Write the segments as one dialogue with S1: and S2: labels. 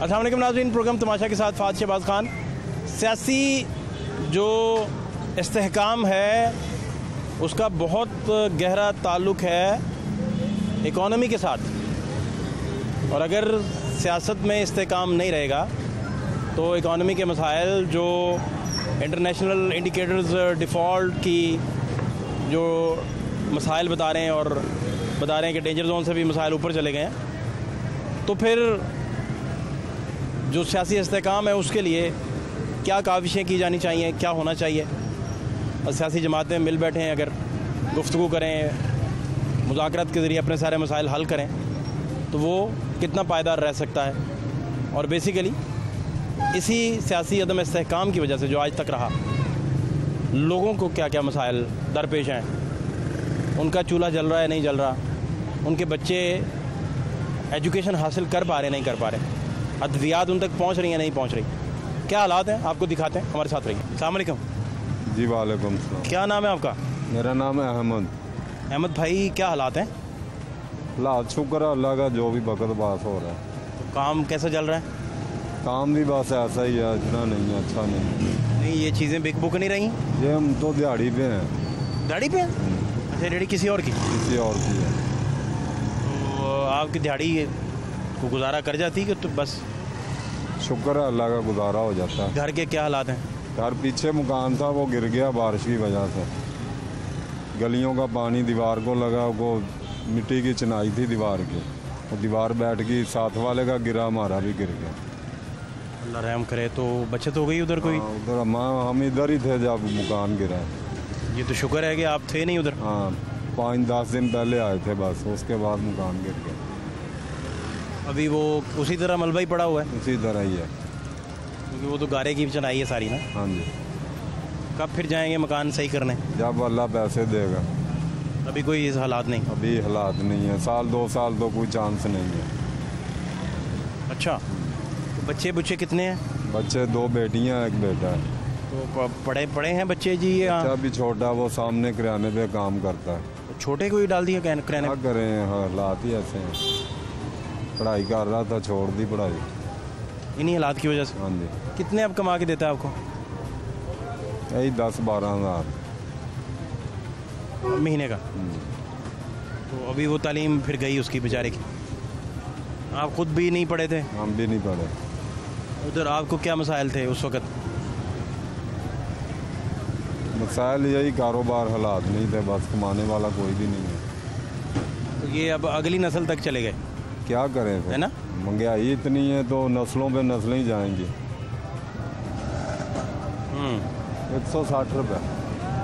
S1: अस्सलाम वालेकुम नाज़रीन, प्रोग्राम तमाशा के साथ फ़ाज़ शहबाज खान। सियासी जो इस्तेहकाम है उसका बहुत गहरा ताल्लुक़ है इकॉनमी के साथ, और अगर सियासत में इस्तेहकाम नहीं रहेगा तो इकॉनमी के मसाइल जो इंटरनेशनल इंडिकेटर्स डिफ़ॉल्ट की जो मसाइल बता रहे हैं और बता रहे हैं कि डेंजर जोन से भी मसाइल ऊपर चले गए हैं, तो फिर जो सियासी इस्तेहकाम है उसके लिए क्या काविशें की जानी चाहिए, क्या होना चाहिए। और सियासी जमातें मिल बैठें, अगर गुफ्तगू करें, मुज़ाकरात के ज़रिए अपने सारे मसाइल हल करें तो वो कितना पायदार रह सकता है। और बेसिकली इसी सियासी अदम इस्तेहकाम की वजह से जो आज तक रहा, लोगों को क्या क्या मसाइल दरपेश हैं, उनका चूल्हा जल रहा है नहीं जल रहा, उनके बच्चे एजुकेशन हासिल कर पा रहे नहीं कर पा रहे, अद्वियात उन तक पहुंच रही हैं नहीं पहुंच रही, क्या हालात हैं आपको दिखाते हैं, हमारे साथ रहिए। अस्सलाम वालेकुम।
S2: जी वालेकुम सलाम।
S1: क्या नाम है आपका?
S2: मेरा नाम है अहमद।
S1: अहमद भाई, क्या हालात हैं?
S2: हालात शुक्र है अल्लाह का, जो भी वक्त पास हो रहा है।
S1: तो काम कैसा चल रहा है?
S2: काम भी बस ऐसा ही है, इतना नहीं है, अच्छा नहीं।
S1: ये चीज़ें बिक बुक नहीं रही?
S2: ये हम तो दिहाड़ी पे हैं।
S1: दिहाड़ी पे हैं? अच्छा, दिहाड़ी किसी और की?
S2: किसी और की है।
S1: तो आपकी दिहाड़ी को गुजारा कर जाती है कि तो बस?
S2: शुक्र है अल्लाह का, गुजारा हो जाता है।
S1: घर के क्या हालात हैं?
S2: घर पीछे मकान था, वो गिर गया बारिश की वजह से। गलियों का पानी दीवार को लगा, वो मिट्टी की चिनाई थी दीवार की, वो दीवार बैठ गई, साथ वाले का गिरा, हमारा भी गिर गया।
S1: अल्लाह रहम करे। तो बचत हो गई उधर कोई?
S2: उधर हम इधर ही थे जब मकान गिरा।
S1: ये तो शुक्र है कि आप थे नहीं उधर।
S2: हाँ, 5-10 दिन पहले आए थे बस, उसके बाद मकान गिर गया।
S1: अभी वो उसी तरह मलबा ही पड़ा हुआ है?
S2: उसी तरह ही है,
S1: क्योंकि वो तो गारे की चनाई है सारी ना।
S2: हाँ जी।
S1: कब फिर जाएंगे मकान सही करने?
S2: जब अल्लाह पैसे देगा।
S1: अभी कोई इस हालात नहीं?
S2: अभी हालात नहीं है, 1-2 साल तो कोई चांस नहीं है।
S1: अच्छा, तो बच्चे बुच्चे कितने हैं?
S2: बच्चे 2 बेटियां, 1 बेटा है।
S1: तो पढ़े हैं बच्चे जी?
S2: बच्चा भी छोटा, वो सामने किराने पे काम करता है।
S1: तो छोटे को ही डाल दिया किराने?
S2: क्या करें, हालात ही ऐसे हैं। पढ़ाई कर रहा था, छोड़ दी पढ़ाई
S1: इन्हीं हालात की वजह से।
S2: हाँ जी।
S1: कितने अब कमा के देता है आपको?
S2: यही 10-12 हज़ार
S1: महीने का। तो अभी वो तालीम फिर गई उसकी बेचारे की। आप खुद भी नहीं पढ़े थे?
S2: हम भी नहीं पढ़े।
S1: उधर आपको क्या मसाइल थे उस वक़्त?
S2: मसाइल यही, कारोबार, हालात नहीं थे, बस कमाने वाला कोई भी नहीं है।
S1: तो ये अब अगली नस्ल तक चले गए,
S2: क्या करें फिर?
S1: है ना?
S2: महंगाई इतनी है तो नस्लों पे नस्लें ही जाएंगी। 160 रुपये,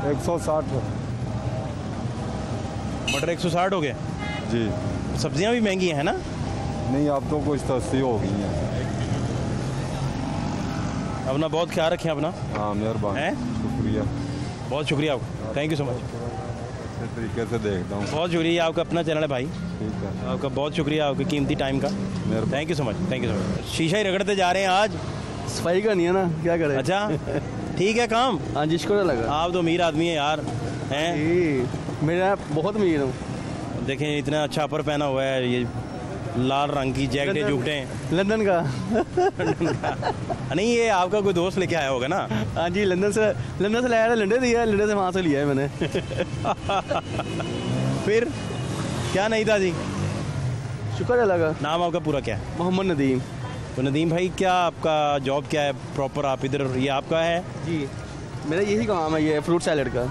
S2: 160।
S1: मटर 160 हो गए
S2: जी।
S1: सब्जियां भी महंगी हैं ना?
S2: नहीं, अब तो कुछ सस्ती हो गई हैं।
S1: अपना बहुत ख्याल रखें अपना।
S2: हाँ, मेहरबानी, शुक्रिया,
S1: बहुत शुक्रिया आपका, थैंक यू सो मच।
S2: अच्छे तरीके से देखता हूँ।
S1: बहुत शुक्रिया, आपका अपना चैनल है भाई।
S2: ठीक है,
S1: आपका बहुत शुक्रिया, आपके कीमती टाइम का, thank you so much, thank you so much. शीशा ही रगड़ते जा रहे हैं आज।
S3: सफाई का नहीं है ना, क्या करें।
S1: अच्छा, ठीक है काम।
S3: हाँ जी, शुक्र लगा।
S1: आप तो अमीर आदमी है यार, हैं?
S3: मेरा बहुत अमीर हूँ।
S1: देखें इतना अच्छा अपर पहना हुआ है, ये लाल रंग की जैकेट जूकटे हैं।
S3: लंदन का।
S1: नहीं, ये आपका कोई दोस्त लेके आया होगा ना?
S3: हाँ जी, लंदन से लाया था, लंडे दिया, लंडे से वहाँ से लिया है मैंने।
S1: फिर क्या नहीं था जी?
S3: शुक्र लगा।
S1: नाम आपका पूरा क्या है?
S3: मोहम्मद नदीम।
S1: तो नदीम भाई, क्या आपका जॉब क्या है प्रॉपर? आप इधर, ये आपका है?
S3: जी, मेरा यही काम है, ये फ्रूट सैलेड का।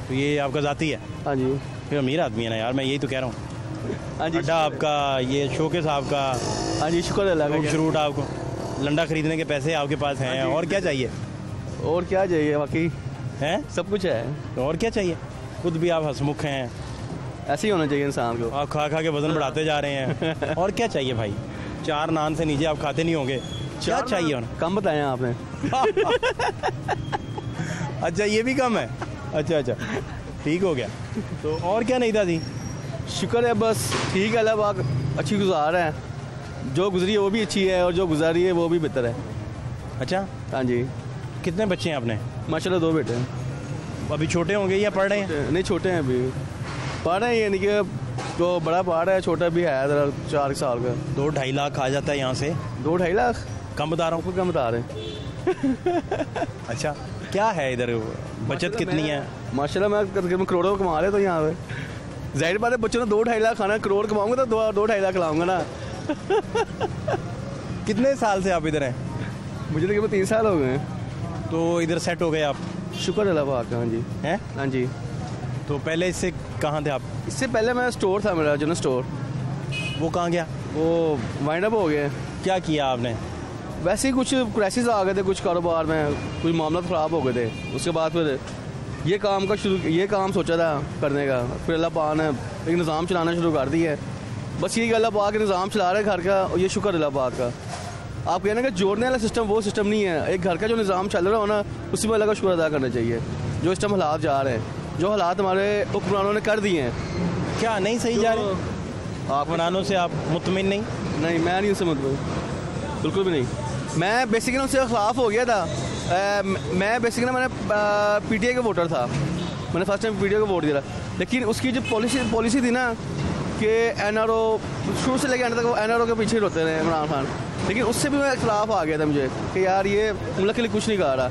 S1: तो ये आपका ज़ाती है?
S3: हाँ जी।
S1: फिर अमीर आदमी है ना यार, मैं यही तो कह रहा हूँ।
S3: हाँ जी।
S1: अड्डा आपका, ये शोकेस आपका।
S3: हाँ जी, शुक्र लगा।
S1: फ्रूट आपको, लंडा खरीदने के पैसे आपके पास हैं, और क्या चाहिए?
S3: और क्या चाहिए, बाकी
S1: हैं?
S3: सब कुछ है।
S1: तो और क्या चाहिए? खुद भी आप हंसमुख हैं,
S3: ऐसे ही होना चाहिए इंसान को।
S1: आप खा खा के वजन बढ़ाते जा रहे हैं। और क्या चाहिए भाई? 4 नान से नीचे आप खाते नहीं होंगे, क्या चाहिए होना?
S3: कम बताया आपने।
S1: अच्छा, ये भी कम है? अच्छा, ठीक हो गया। तो और क्या नहीं था जी?
S3: शुक्र है, बस ठीक है, अल्लाह पाक अच्छी गुजार है। जो गुजरी है वो भी अच्छी है, और जो गुजारी है वो भी बेहतर है।
S1: अच्छा,
S3: हाँ जी।
S1: कितने बच्चे हैं आपने?
S3: माशाल्लाह 2 बेटे हैं।
S1: अभी छोटे होंगे या पढ़ रहे हैं?
S3: नहीं, छोटे हैं, अभी पढ़ रहे हैं, यानी कि जो बड़ा पढ़ रहा है, छोटा भी है 4 साल का।
S1: 2-2.5 लाख आ जाता है यहाँ से।
S3: 2-2.5 लाख?
S1: कम बता रहा हूँ?
S3: कम बता रहे हैं।
S1: अच्छा, क्या है इधर, बचत कितनी है?
S3: माशाल्लाह मैं तकरीबन करोड़ों कमा रहे तो यहाँ पे जाहिर बात है, बच्चों ने 2-2.5 लाख खाना, करोड़ कमाऊंगा तो 2-2.5 लाख खिलाऊंगा ना।
S1: कितने साल से आप इधर हैं?
S3: मुझे तकरीबन 3 साल हो गए हैं।
S1: तो इधर सेट हो गए आप?
S3: शुक्र अल्लाह पाक का। हाँ जी,
S1: हैं?
S3: हाँ जी।
S1: तो पहले इससे कहाँ थे आप?
S3: इससे पहले मैं स्टोर था मेरा, जनरल स्टोर,
S1: वो कहाँ गया?
S3: वो वाइंड अप हो गया।
S1: क्या किया आपने?
S3: वैसे ही कुछ क्राइसिस आ गए थे कुछ कारोबार में, कुछ मामला ख़राब हो गए थे। उसके बाद फिर ये काम सोचा था करने का, फिर अल्लाह पाक ने एक निज़ाम चलाना शुरू कर दिया है। बस यही अल्लाह पाक निज़ाम चला रहे घर का, और ये शुक्र अल्लाह पाक का। आप कहना कि जोड़ने वाला सिस्टम वो सिस्टम नहीं है। एक घर का जो निज़ाम चल रहा हो ना, उसी में अल्लाह का शुक्र अदा करना चाहिए। जो इस टाइम हालात जा रहे हैं, जो हालात हमारे हुक्मरानों ने कर दिए हैं,
S1: क्या नहीं सही जा रहे?
S3: आप
S1: हुक्मरानों से आप मुतमिन नहीं?
S3: नहीं, मैं नहीं उससे मतलब, बिल्कुल भी नहीं। मैं बेसिकली उससे खिलाफ हो गया था। मैं बेसिकली मैंने पीटीआई का वोटर था, मैंने फर्स्ट टाइम पीटीआई को वोट दिया था। लेकिन उसकी जो पॉलिसी थी ना कि एनआरओ, शुरू से लेकर एंड तक एनआरओ के पीछे होते रहे इमरान खान, लेकिन उससे भी मैं खिलाफ आ गया था मुझे कि यार ये मुल्क के लिए कुछ नहीं कर रहा।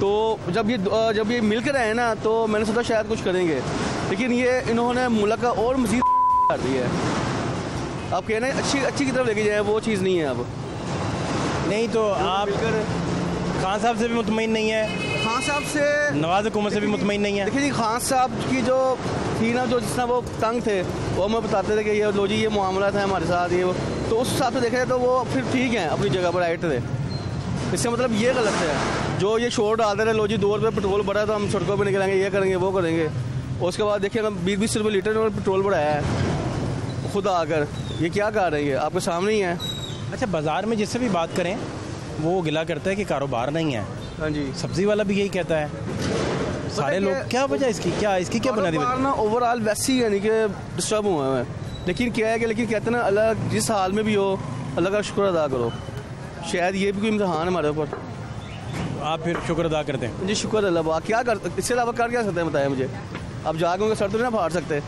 S3: तो जब ये मिल कर आए ना, तो मैंने सोचा शायद कुछ करेंगे, लेकिन ये इन्होंने मुल्क का और मज़ीद कर दिया है। आप कहना है अच्छी की तरफ लेके जाए, वो चीज़ नहीं है अब।
S1: नहीं तो आप खान साहब से भी मुतमिन नहीं है?
S3: खान साहब से,
S1: नवाज हुकूमत से भी मुतमिन नहीं है?
S3: देखिए जी, खान साहब की जो थी ना, जो जिस तरह वो तंग थे, वो हमें बताते थे कि ये लो जी ये मामला था हमारे साथ, ये वो, तो उस हिसाब से देखा तो वो फिर ठीक है, अपनी जगह पर राइट थे। इसका मतलब ये गलत है जो ये शोर डालते रहे, लो जी 2 रुपये पेट्रोल बढ़ा तो हम सड़कों पर निकलेंगे, ये करेंगे वो करेंगे। उसके बाद देखिए ना 20-20 रुपये लीटर और पेट्रोल बढ़ाया है खुद आकर, ये क्या कर रही है आपके सामने ही है।
S1: अच्छा, बाज़ार में जिससे भी बात करें वो गिला करता है कि कारोबार नहीं है।
S3: हाँ जी,
S1: सब्जी वाला भी यही कहता है, सारे लोग। क्या वजह इसकी, क्या बुनियादी वजह?
S3: ना ओवरऑल वैसे ही यानी कि डिस्टर्ब हुआ है। लेकिन क्या है कि कहते हैं ना, अल्लाह जिस हाल में भी हो अल्लाह का शुक्र अदा करो। शायद ये भी कोई इम्तिहान है हमारे ऊपर।
S1: आप फिर शुक्र अदा करते हैं?
S3: जी शुक्र अल्लाह। क्या कर, इससे अलावा कर क्या सकते हैं बताया मुझे? आप जागोगे सर तो नहीं ना फाड़ सकते,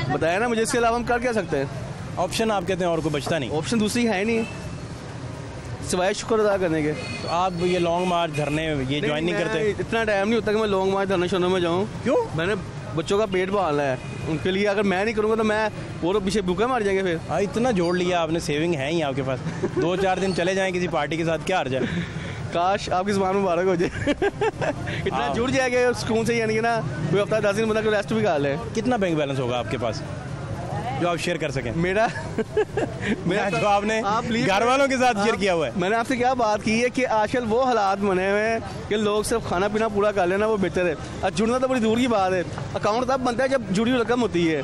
S3: बताया ना मुझे, इसके अलावा हम कर क्या सकते हैं?
S1: ऑप्शन आप कहते हैं और कोई बचता नहीं?
S3: ऑप्शन दूसरी है नहीं सिवाय शुक्र अदा करने के।
S1: तो आप ये लॉन्ग मार्च धरने ये ज्वाइन नहीं करते?
S3: इतना टाइम नहीं होता कि मैं लॉन्ग मार्च धरने शरने में जाऊँ।
S1: क्यों?
S3: मैंने बच्चों का पेट पालना है, उनके लिए अगर मैं नहीं करूँगा तो मैं वो पीछे भूखे मर जाएंगे फिर।
S1: हाँ, इतना जोड़ लिया आपने, सेविंग है ही आपके पास। 2-4 दिन चले जाएं किसी पार्टी के साथ, क्या हर्ज है?
S3: काश आपकी ज़बान मुबारक हो जाए। इतना जुड़ जाएगा सुकून से, यानी कि ना कोई हफ्ता 10 दिन बंदा कोई रेस्ट भी कर ले।
S1: कितना बैंक बैलेंस होगा आपके पास जो आप शेयर कर सकें?
S3: मेरा
S1: जो आपने घर वालों के साथ शेयर किया हुआ है।
S3: मैंने आपसे क्या बात की है कि आजकल वो हालात बने हुए हैं कि लोग सिर्फ खाना पीना पूरा कर लेना वो बेहतर है, और जुड़ना तो बड़ी दूर की बात है। अकाउंट तब बनता है जब जुड़ी हुई रकम होती है,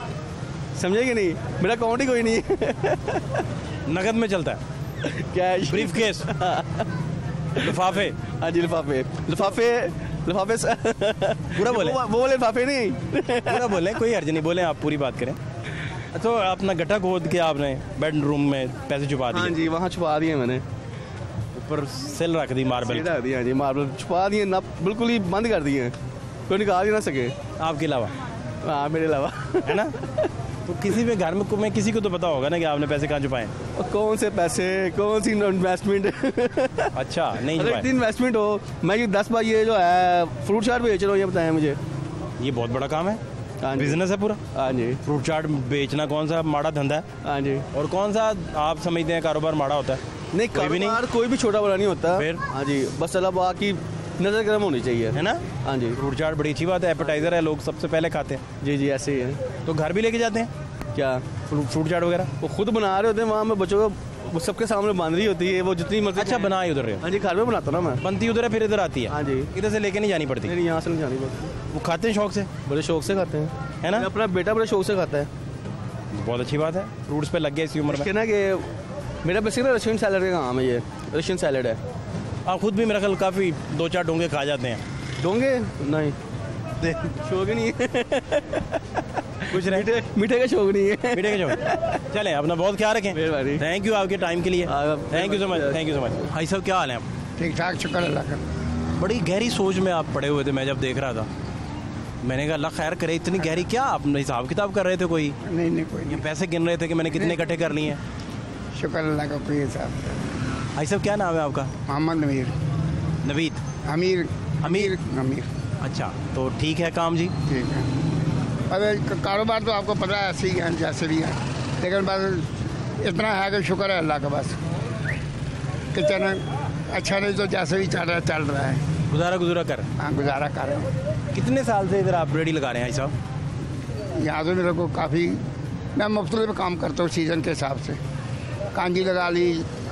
S3: समझे कि नहीं? मेरा अकाउंट ही कोई नहीं है।
S1: नगद में चलता है?
S3: कैश,
S1: ब्रीफ केस, लिफाफे?
S3: हाँ जी, लिफाफे
S1: पूरा बोले?
S3: वो लिफाफे नहीं,
S1: पूरा बोले, कोई हर्ज नहीं, बोले आप पूरी बात करें। तो अपना गड्ढा खोद के आपने बेडरूम में पैसे छुपा दिए?
S3: हाँ जी, वहाँ छुपा दिए मैंने,
S1: ऊपर सेल रख दी, मार्बल
S3: रख दिया। हाँ जी, मार्बल छुपा दिए ना, बिल्कुल ही बंद कर दिए, कोई निकाल ही ना सके
S1: आपके अलावा।
S3: हाँ, मेरे अलावा,
S1: है ना? तो किसी भी घर में किसी को तो पता होगा ना कि आपने पैसे कहाँ छुपाए?
S3: कौन से पैसे, कौन सी इन्वेस्टमेंट?
S1: अच्छा, नहीं छुपाए?
S3: इन्वेस्टमेंट हो, मैं ये 10 बार ये जो है फ्रूट चाट बेच रहा हूँ, ये बताया मुझे।
S1: ये बहुत बड़ा काम है, बिजनेस है पूरा।
S3: हाँ जी,
S1: फ्रूट चाट बेचना कौन सा माड़ा धंधा है?
S3: हाँ जी।
S1: और कौन सा आप समझते हैं कारोबार माड़ा होता है?
S3: नहीं, कारोबार कोई भी छोटा बड़ा नहीं होता।
S1: फिर?
S3: हाँ जी, बस अल्लाह पाक की नज़र गर्म होनी चाहिए,
S1: है ना?
S3: हाँ जी,
S1: फ्रूट चाट बड़ी अच्छी बात है, एपेटाइजर है, लोग सबसे पहले खाते हैं।
S3: जी जी, ऐसे ही है।
S1: तो घर भी लेके जाते हैं
S3: क्या
S1: फ्रूट चाट वगैरह?
S3: वो खुद बना रहे होते हैं वहाँ, मैं बच्चों को वो सबके सामने बन रही होती है, वो जितनी मर्जी।
S1: अच्छा, बना ही उधर रहे हो?
S3: हाँ जी, घर में बनाता ना मैं।
S1: बनती उधर है, फिर इधर आती है?
S3: हाँ जी,
S1: इधर से लेके नहीं जानी पड़ती?
S3: नहीं, यहाँ से नहीं जानी पड़ती।
S1: वो खाते हैं शौक से?
S3: बड़े शौक से खाते हैं,
S1: है ना?
S3: अपना बेटा बड़े शौक से खाता है।
S1: बहुत अच्छी बात है, फ्रूट्स पे लग गए इसी उम्र में।
S3: कहना कि मेरा बेसिकली रशियन सैलड का काम है, ये रशियन सैलड है।
S1: आप खुद भी मेरा ख्याल काफ़ी 2-4 डोंगे खा जाते हैं?
S3: डोंगे नहीं, शौक ही नहीं है।
S1: कुछ नहीं,
S3: मीठे का शौक नहीं है।
S1: मीठे का शौक। चलें, अपना बहुत ख्याल रखें।
S3: मेहरबानी।
S1: थैंक यू आपके टाइम के लिए, thank you so much, thank you so much. भाई साहब, क्या हाल है आप?
S4: ठीक ठाक, शुक्र अल्लाह का।
S1: बड़ी गहरी सोच में आप पड़े हुए थे, मैं जब देख रहा था मैंने कहा अल्लाह खैर करे। इतनी गहरी क्या? आप हिसाब किताब कर रहे थे कोई?
S4: नहीं कोई
S1: ये
S4: नहीं,
S1: पैसे गिन रहे थे कि मैंने कितने इकट्ठे कर लिए हैं?
S4: शुक्र अल्लाह का, कोई हिसाब नहीं।
S1: भाई साहब क्या नाम है आपका?
S4: मोहम्मद नवीर
S1: नवीद
S4: अमीर
S1: अमीर
S4: अमीर।
S1: अच्छा, तो ठीक है काम जी।
S4: ठीक है। अरे कारोबार तो आपको पता है ऐसे ही है जैसे भी है, लेकिन बस इतना है कि शुक्र है अल्लाह का, बस किचन अच्छा नहीं तो जैसे भी चल रहा है,
S1: गुजारा कर।
S4: हाँ गुजारा कर रहे हैं।
S1: कितने साल से इधर आप रेडी लगा रहे हैं भाई साहब?
S4: यहाँ तो मेरे को काफ़ी, मैं मुख्तलिफ काम करता हूँ सीज़न के हिसाब से। कांजी लगा ली,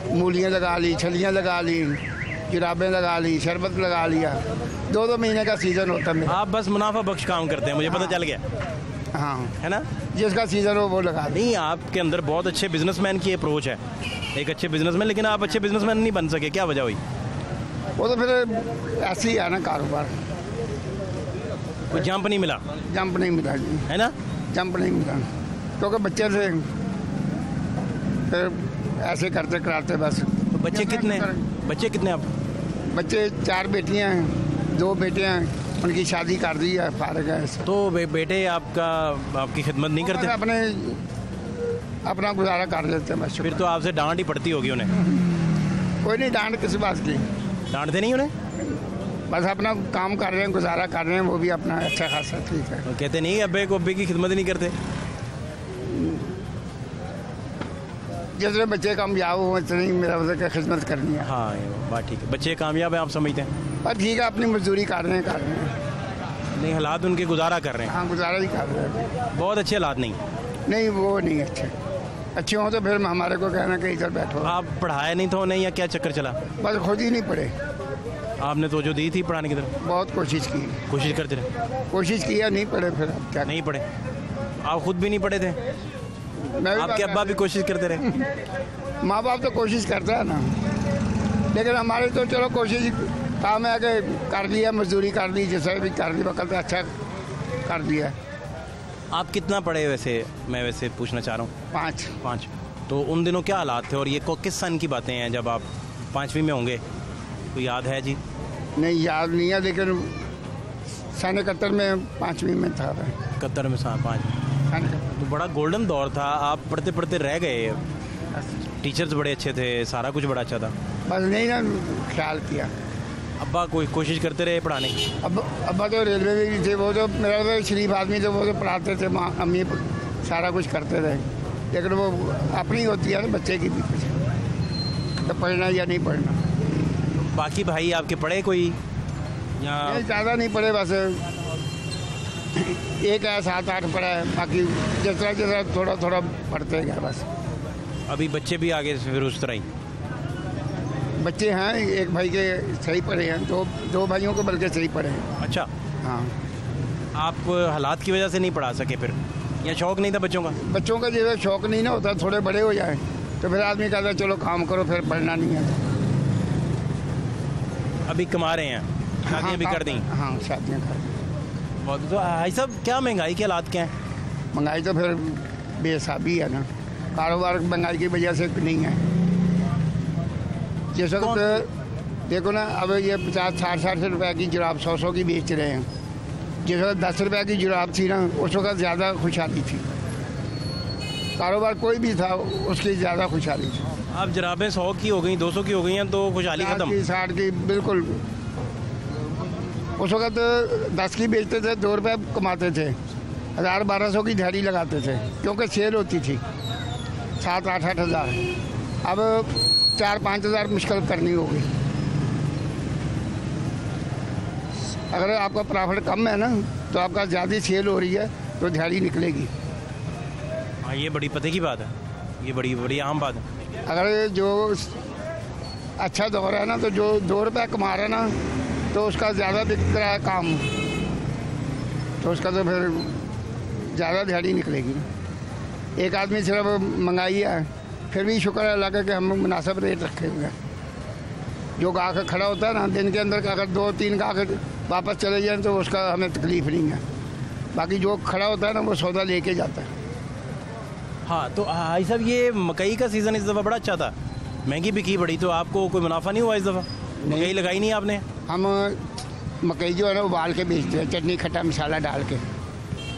S4: मूलियाँ लगा ली, छलियाँ लगा ली, जुराबें लगा ली, शरबत लगा लिया। 2-2 महीने का सीज़न होता है मेरा।
S1: आप बस मुनाफा बख्श काम करते हैं, मुझे पता चल गया
S4: हाँ,
S1: है ना?
S4: जिसका सीज़न हो वो लगा दी।
S1: नहीं, आपके अंदर बहुत अच्छे बिजनेसमैन की अप्रोच है, एक अच्छे बिजनेसमैन, लेकिन आप अच्छे बिजनेसमैन नहीं बन सके, क्या वजह हुई?
S4: वो तो फिर ऐसे ही है ना कारोबार,
S1: कोई जंप नहीं मिला,
S4: जंप नहीं मिला जी,
S1: है ना?
S4: जंप नहीं मिला, क्योंकि बच्चे से फिर ऐसे करते कराते बस।
S1: तो बच्चे कितने आप?
S4: बच्चे 4 बेटियां हैं, 2 बेटे हैं, उनकी शादी कर दी है, फारग है।
S1: तो बेटे आपकी खिदमत नहीं करते?
S4: अपना गुजारा कर लेते हैं बस।
S1: फिर तो आपसे डांट ही पड़ती होगी उन्हें।
S4: कोई नहीं, डांट किसी बात की,
S1: डांटते नहीं उन्हें?
S4: बस अपना काम कर रहे हैं, गुजारा कर रहे हैं, वो भी अपना अच्छा खासा ठीक है।
S1: तो कहते नहीं अब्बे की खिदमत नहीं करते?
S4: जितने बच्चे कामयाब हो इतनी मेरा उधर खिदमत करनी है।
S1: हाँ, ये बात ठीक है, बच्चे कामयाब हैं आप समझते हैं?
S4: पर ठीक है, अपनी मजदूरी कर रहे हैं।
S1: नहीं, हालात उनके गुजारा कर रहे हैं।
S4: हाँ, गुजारा ही कर रहे हैं।
S1: बहुत अच्छे हालात
S4: नहीं, वो नहीं अच्छे हों तो फिर हमारे को कहना कि इधर बैठो।
S1: आप पढ़ाया नहीं था नहीं, या क्या चक्कर चला?
S4: बस खुद ही नहीं पढ़े।
S1: आपने तो जो दी थी पढ़ाने की तरफ?
S4: बहुत कोशिश की,
S1: कोशिश करते रहे।
S4: कोशिश किया, नहीं पढ़े, फिर अब क्या?
S1: नहीं पढ़े? आप खुद भी नहीं पढ़े थे? आपके अब्बा भी कोशिश करते रहे?
S4: माँ बाप तो कोशिश करता है ना, लेकिन हमारे तो चलो कोशिश काम है कि कर लिया, मजदूरी कर ली, जैसे भी कर ली, वक्त अच्छा कर दिया।
S1: आप कितना पढ़े वैसे, मैं वैसे पूछना चाह रहा हूँ? 5। तो उन दिनों क्या हालात थे और ये किस सन की बातें हैं जब आप 5वीं में होंगे? कोई याद है जी?
S4: नहीं, याद नहीं है, लेकिन सन 71 में 5वीं में था।
S1: 71 में 5? तो बड़ा गोल्डन दौर था, आप पढ़ते पढ़ते रह गए, टीचर्स बड़े अच्छे थे, सारा कुछ बड़ा अच्छा था।
S4: बस नहीं ना ख्याल किया।
S1: अब्बा कोई कोशिश करते रहे पढ़ाने की?
S4: अब्बा तो रेलवे में भी थे, वो तो मेरा तो शरीफ आदमी थे, वो तो पढ़ाते थे, माँ अम्मी सारा कुछ करते रहे, लेकिन वो अपनी होती है ना बच्चे की भी कुछ, तो पढ़ना या नहीं पढ़ना।
S1: बाकी भाई आपके पढ़े कोई या?
S4: नहीं, ज़्यादा नहीं पढ़े, बस एक है 7-8 पढ़ा है, बाकी जिस तरह थोड़ा थोड़ा पढ़ते गए बस।
S1: अभी बच्चे भी आगे फिर उस तरह ही?
S4: बच्चे हैं, एक भाई के सही पढ़े हैं, 2 भाइयों को बल्कि सही पढ़े हैं।
S1: अच्छा,
S4: हाँ।
S1: आप हालात की वजह से नहीं पढ़ा सके फिर, या शौक नहीं था बच्चों का?
S4: बच्चों का जो शौक नहीं ना होता, थोड़े बड़े हो जाए तो फिर आदमी कहता है चलो काम करो, फिर पढ़ना नहीं है।
S1: अभी कमा रहे हैं, शादियाँ भी कर दी?
S4: हाँ, शादियाँ कर दी।
S1: बहुत। तो भाई साहब क्या महंगाई के हालात क्या हैं?
S4: महंगाई तो फिर बेहिसाबी है ना, कारोबार महंगाई की वजह से नहीं है। जिस वक्त देखो ना, अब ये 50-60 रुपए की जुराब 100 की बेच रहे हैं। जिस वक्त 10 रुपए की जुराब थी ना, उस वक्त ज़्यादा खुशहाली थी, कारोबार कोई भी था उसकी ज़्यादा खुशहाली थी।
S1: अब जुराबें 100 की हो गई, 200 की हो गई हैं, तो खुशहाली खत्म।
S4: 60 की बिल्कुल। उस वक्त 10 की बेचते थे, 2 रुपये कमाते थे, 1000-1200 की दिहाड़ी लगाते थे, क्योंकि सेल होती थी। 7-8 हज़ार, अब 4-5 हज़ार मुश्किल करनी होगी। अगर आपका प्रॉफिट कम है ना, तो आपका ज़्यादा सेल हो रही है तो दिहाड़ी निकलेगी।
S1: हाँ, ये बड़ी पते की बात है, ये बड़ी आम बात है।
S4: अगर जो अच्छा दौर है ना, तो जो 2 रुपये कमा रहा है ना, तो उसका ज़्यादा बिक रहा है काम, तो उसका तो फिर ज़्यादा दिहाड़ी निकलेगी। एक आदमी सिर्फ मंगाई है, फिर भी शुक्र है अल्लाह का कि हम मुनासिब रेट रखे हुए हैं। जो गाहक खड़ा होता है ना, दिन के अंदर अगर 2-3 गाहक वापस चले जाएँ तो उसका हमें तकलीफ़ नहीं है, बाकी जो खड़ा होता है ना वो सौदा लेके जाता है।
S1: हाँ, तो भाई साहब ये मकई का सीज़न इस दफ़ा बड़ा अच्छा था, महंगी बिकी बड़ी, तो आपको कोई मुनाफा नहीं हुआ इस दफ़ा? मकई लगाई नहीं आपने?
S4: हम मकई जो है ना उबाल के बेचते हैं, चटनी खट्टा मसाला डाल के।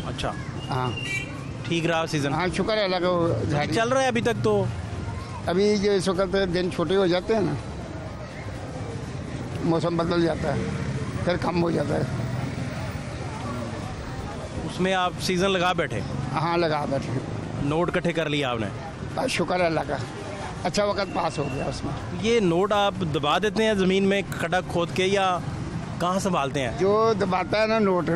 S1: अच्छा,
S4: हाँ,
S1: ठीक रहा सीज़न?
S4: हाँ, शुक्र है अल्लाह का।
S1: चल रहा है अभी तक तो?
S4: अभी जो इस वक्त दिन छोटे हो जाते हैं ना, मौसम बदल जाता है, फिर कम हो जाता है।
S1: उसमें आप सीज़न लगा बैठे,
S4: हाँ लगा बैठे,
S1: नोट इकट्ठे कर लिया आपने।
S4: बस शुक्र है अल्लाह का, अच्छा वक्त पास हो गया उसमें।
S1: ये नोट आप दबा देते हैं ज़मीन में खड्डा खोद के, या कहाँ संभालते हैं?
S4: जो दबाता है ना नोट,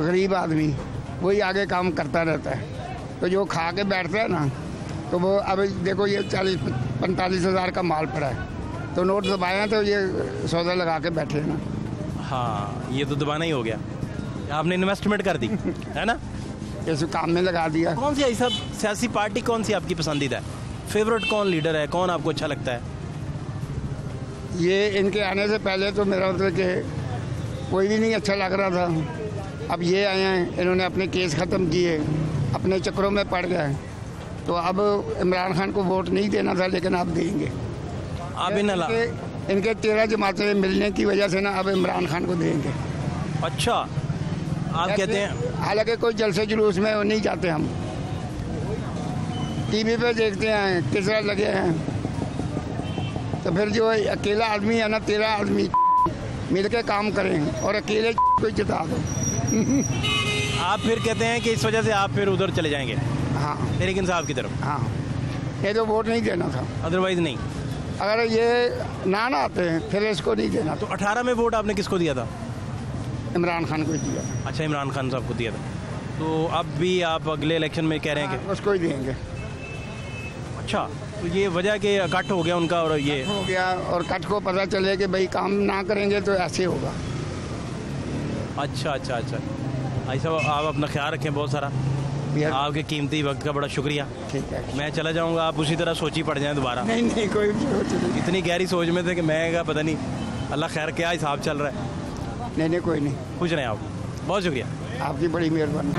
S4: गरीब आदमी वही आगे काम करता रहता है। तो जो खा के बैठता है ना, तो वो अब देखो ये 40-45 हज़ार का माल पड़ा है, तो नोट दबाए हैं तो ये सौदा लगा के बैठे हैं ना।
S1: हाँ, ये तो दबाना ही हो गया, आपने इन्वेस्टमेंट कर दी है ना,
S4: इस काम में लगा दिया।
S1: कौन सी ऐसा सियासी पार्टी कौन सी आपकी पसंदीदा है? फेवरेट कौन लीडर है, कौन आपको अच्छा लगता है?
S4: ये इनके आने से पहले तो मेरा मतलब कि कोई भी नहीं अच्छा लग रहा था। अब ये आए हैं, इन्होंने अपने केस ख़त्म किए, अपने चक्रों में पड़ गए, तो अब इमरान खान को वोट नहीं देना था, लेकिन अब देंगे।
S1: आप
S4: इनके 13 जमातें मिलने की वजह से ना अब इमरान खान को देंगे।
S1: अच्छा, आप कहते हैं?
S4: हालांकि कोई जलसे जुलूस में नहीं जाते, हम टीवी पे देखते हैं किस तरह लगे हैं। तो फिर जो अकेला आदमी है ना, 13 आदमी मिल के काम करें और अकेले को जिता दो।
S1: आप फिर कहते हैं कि इस वजह से आप फिर उधर चले जाएंगे,
S4: हाँ
S1: तहरीक इंसाफ की तरफ?
S4: हाँ, ये तो वोट नहीं देना था,
S1: अदरवाइज नहीं।
S4: अगर ये ना आते हैं फिर इसको नहीं देना।
S1: तो 18 में वोट आपने किसको दिया था?
S4: इमरान खान को दिया।
S1: अच्छा, इमरान खान साहब को दिया था। तो अब भी आप अगले इलेक्शन में कह रहे हैं कि
S4: उसको ही देंगे।
S1: अच्छा, तो ये वजह कि कट हो गया उनका, और ये
S4: हो गया, और कट को पता चले कि भाई काम ना करेंगे तो ऐसे होगा।
S1: अच्छा अच्छा अच्छा, ऐसा आप अपना ख्याल रखें बहुत सारा। आपके कीमती वक्त का बड़ा शुक्रिया।
S4: ठीक है,
S1: मैं चला जाऊंगा, आप उसी तरह सोच ही पड़ जाएं दोबारा।
S4: नहीं नहीं, कोई सोच नहीं।
S1: इतनी गहरी सोच में थे कि मैं का पता नहीं, अल्लाह खैर क्या हिसाब चल रहा है।
S4: नहीं नहीं, कोई नहीं,
S1: पूछ रहे हैं आप, बहुत शुक्रिया
S4: आपकी बड़ी मेहरबानी।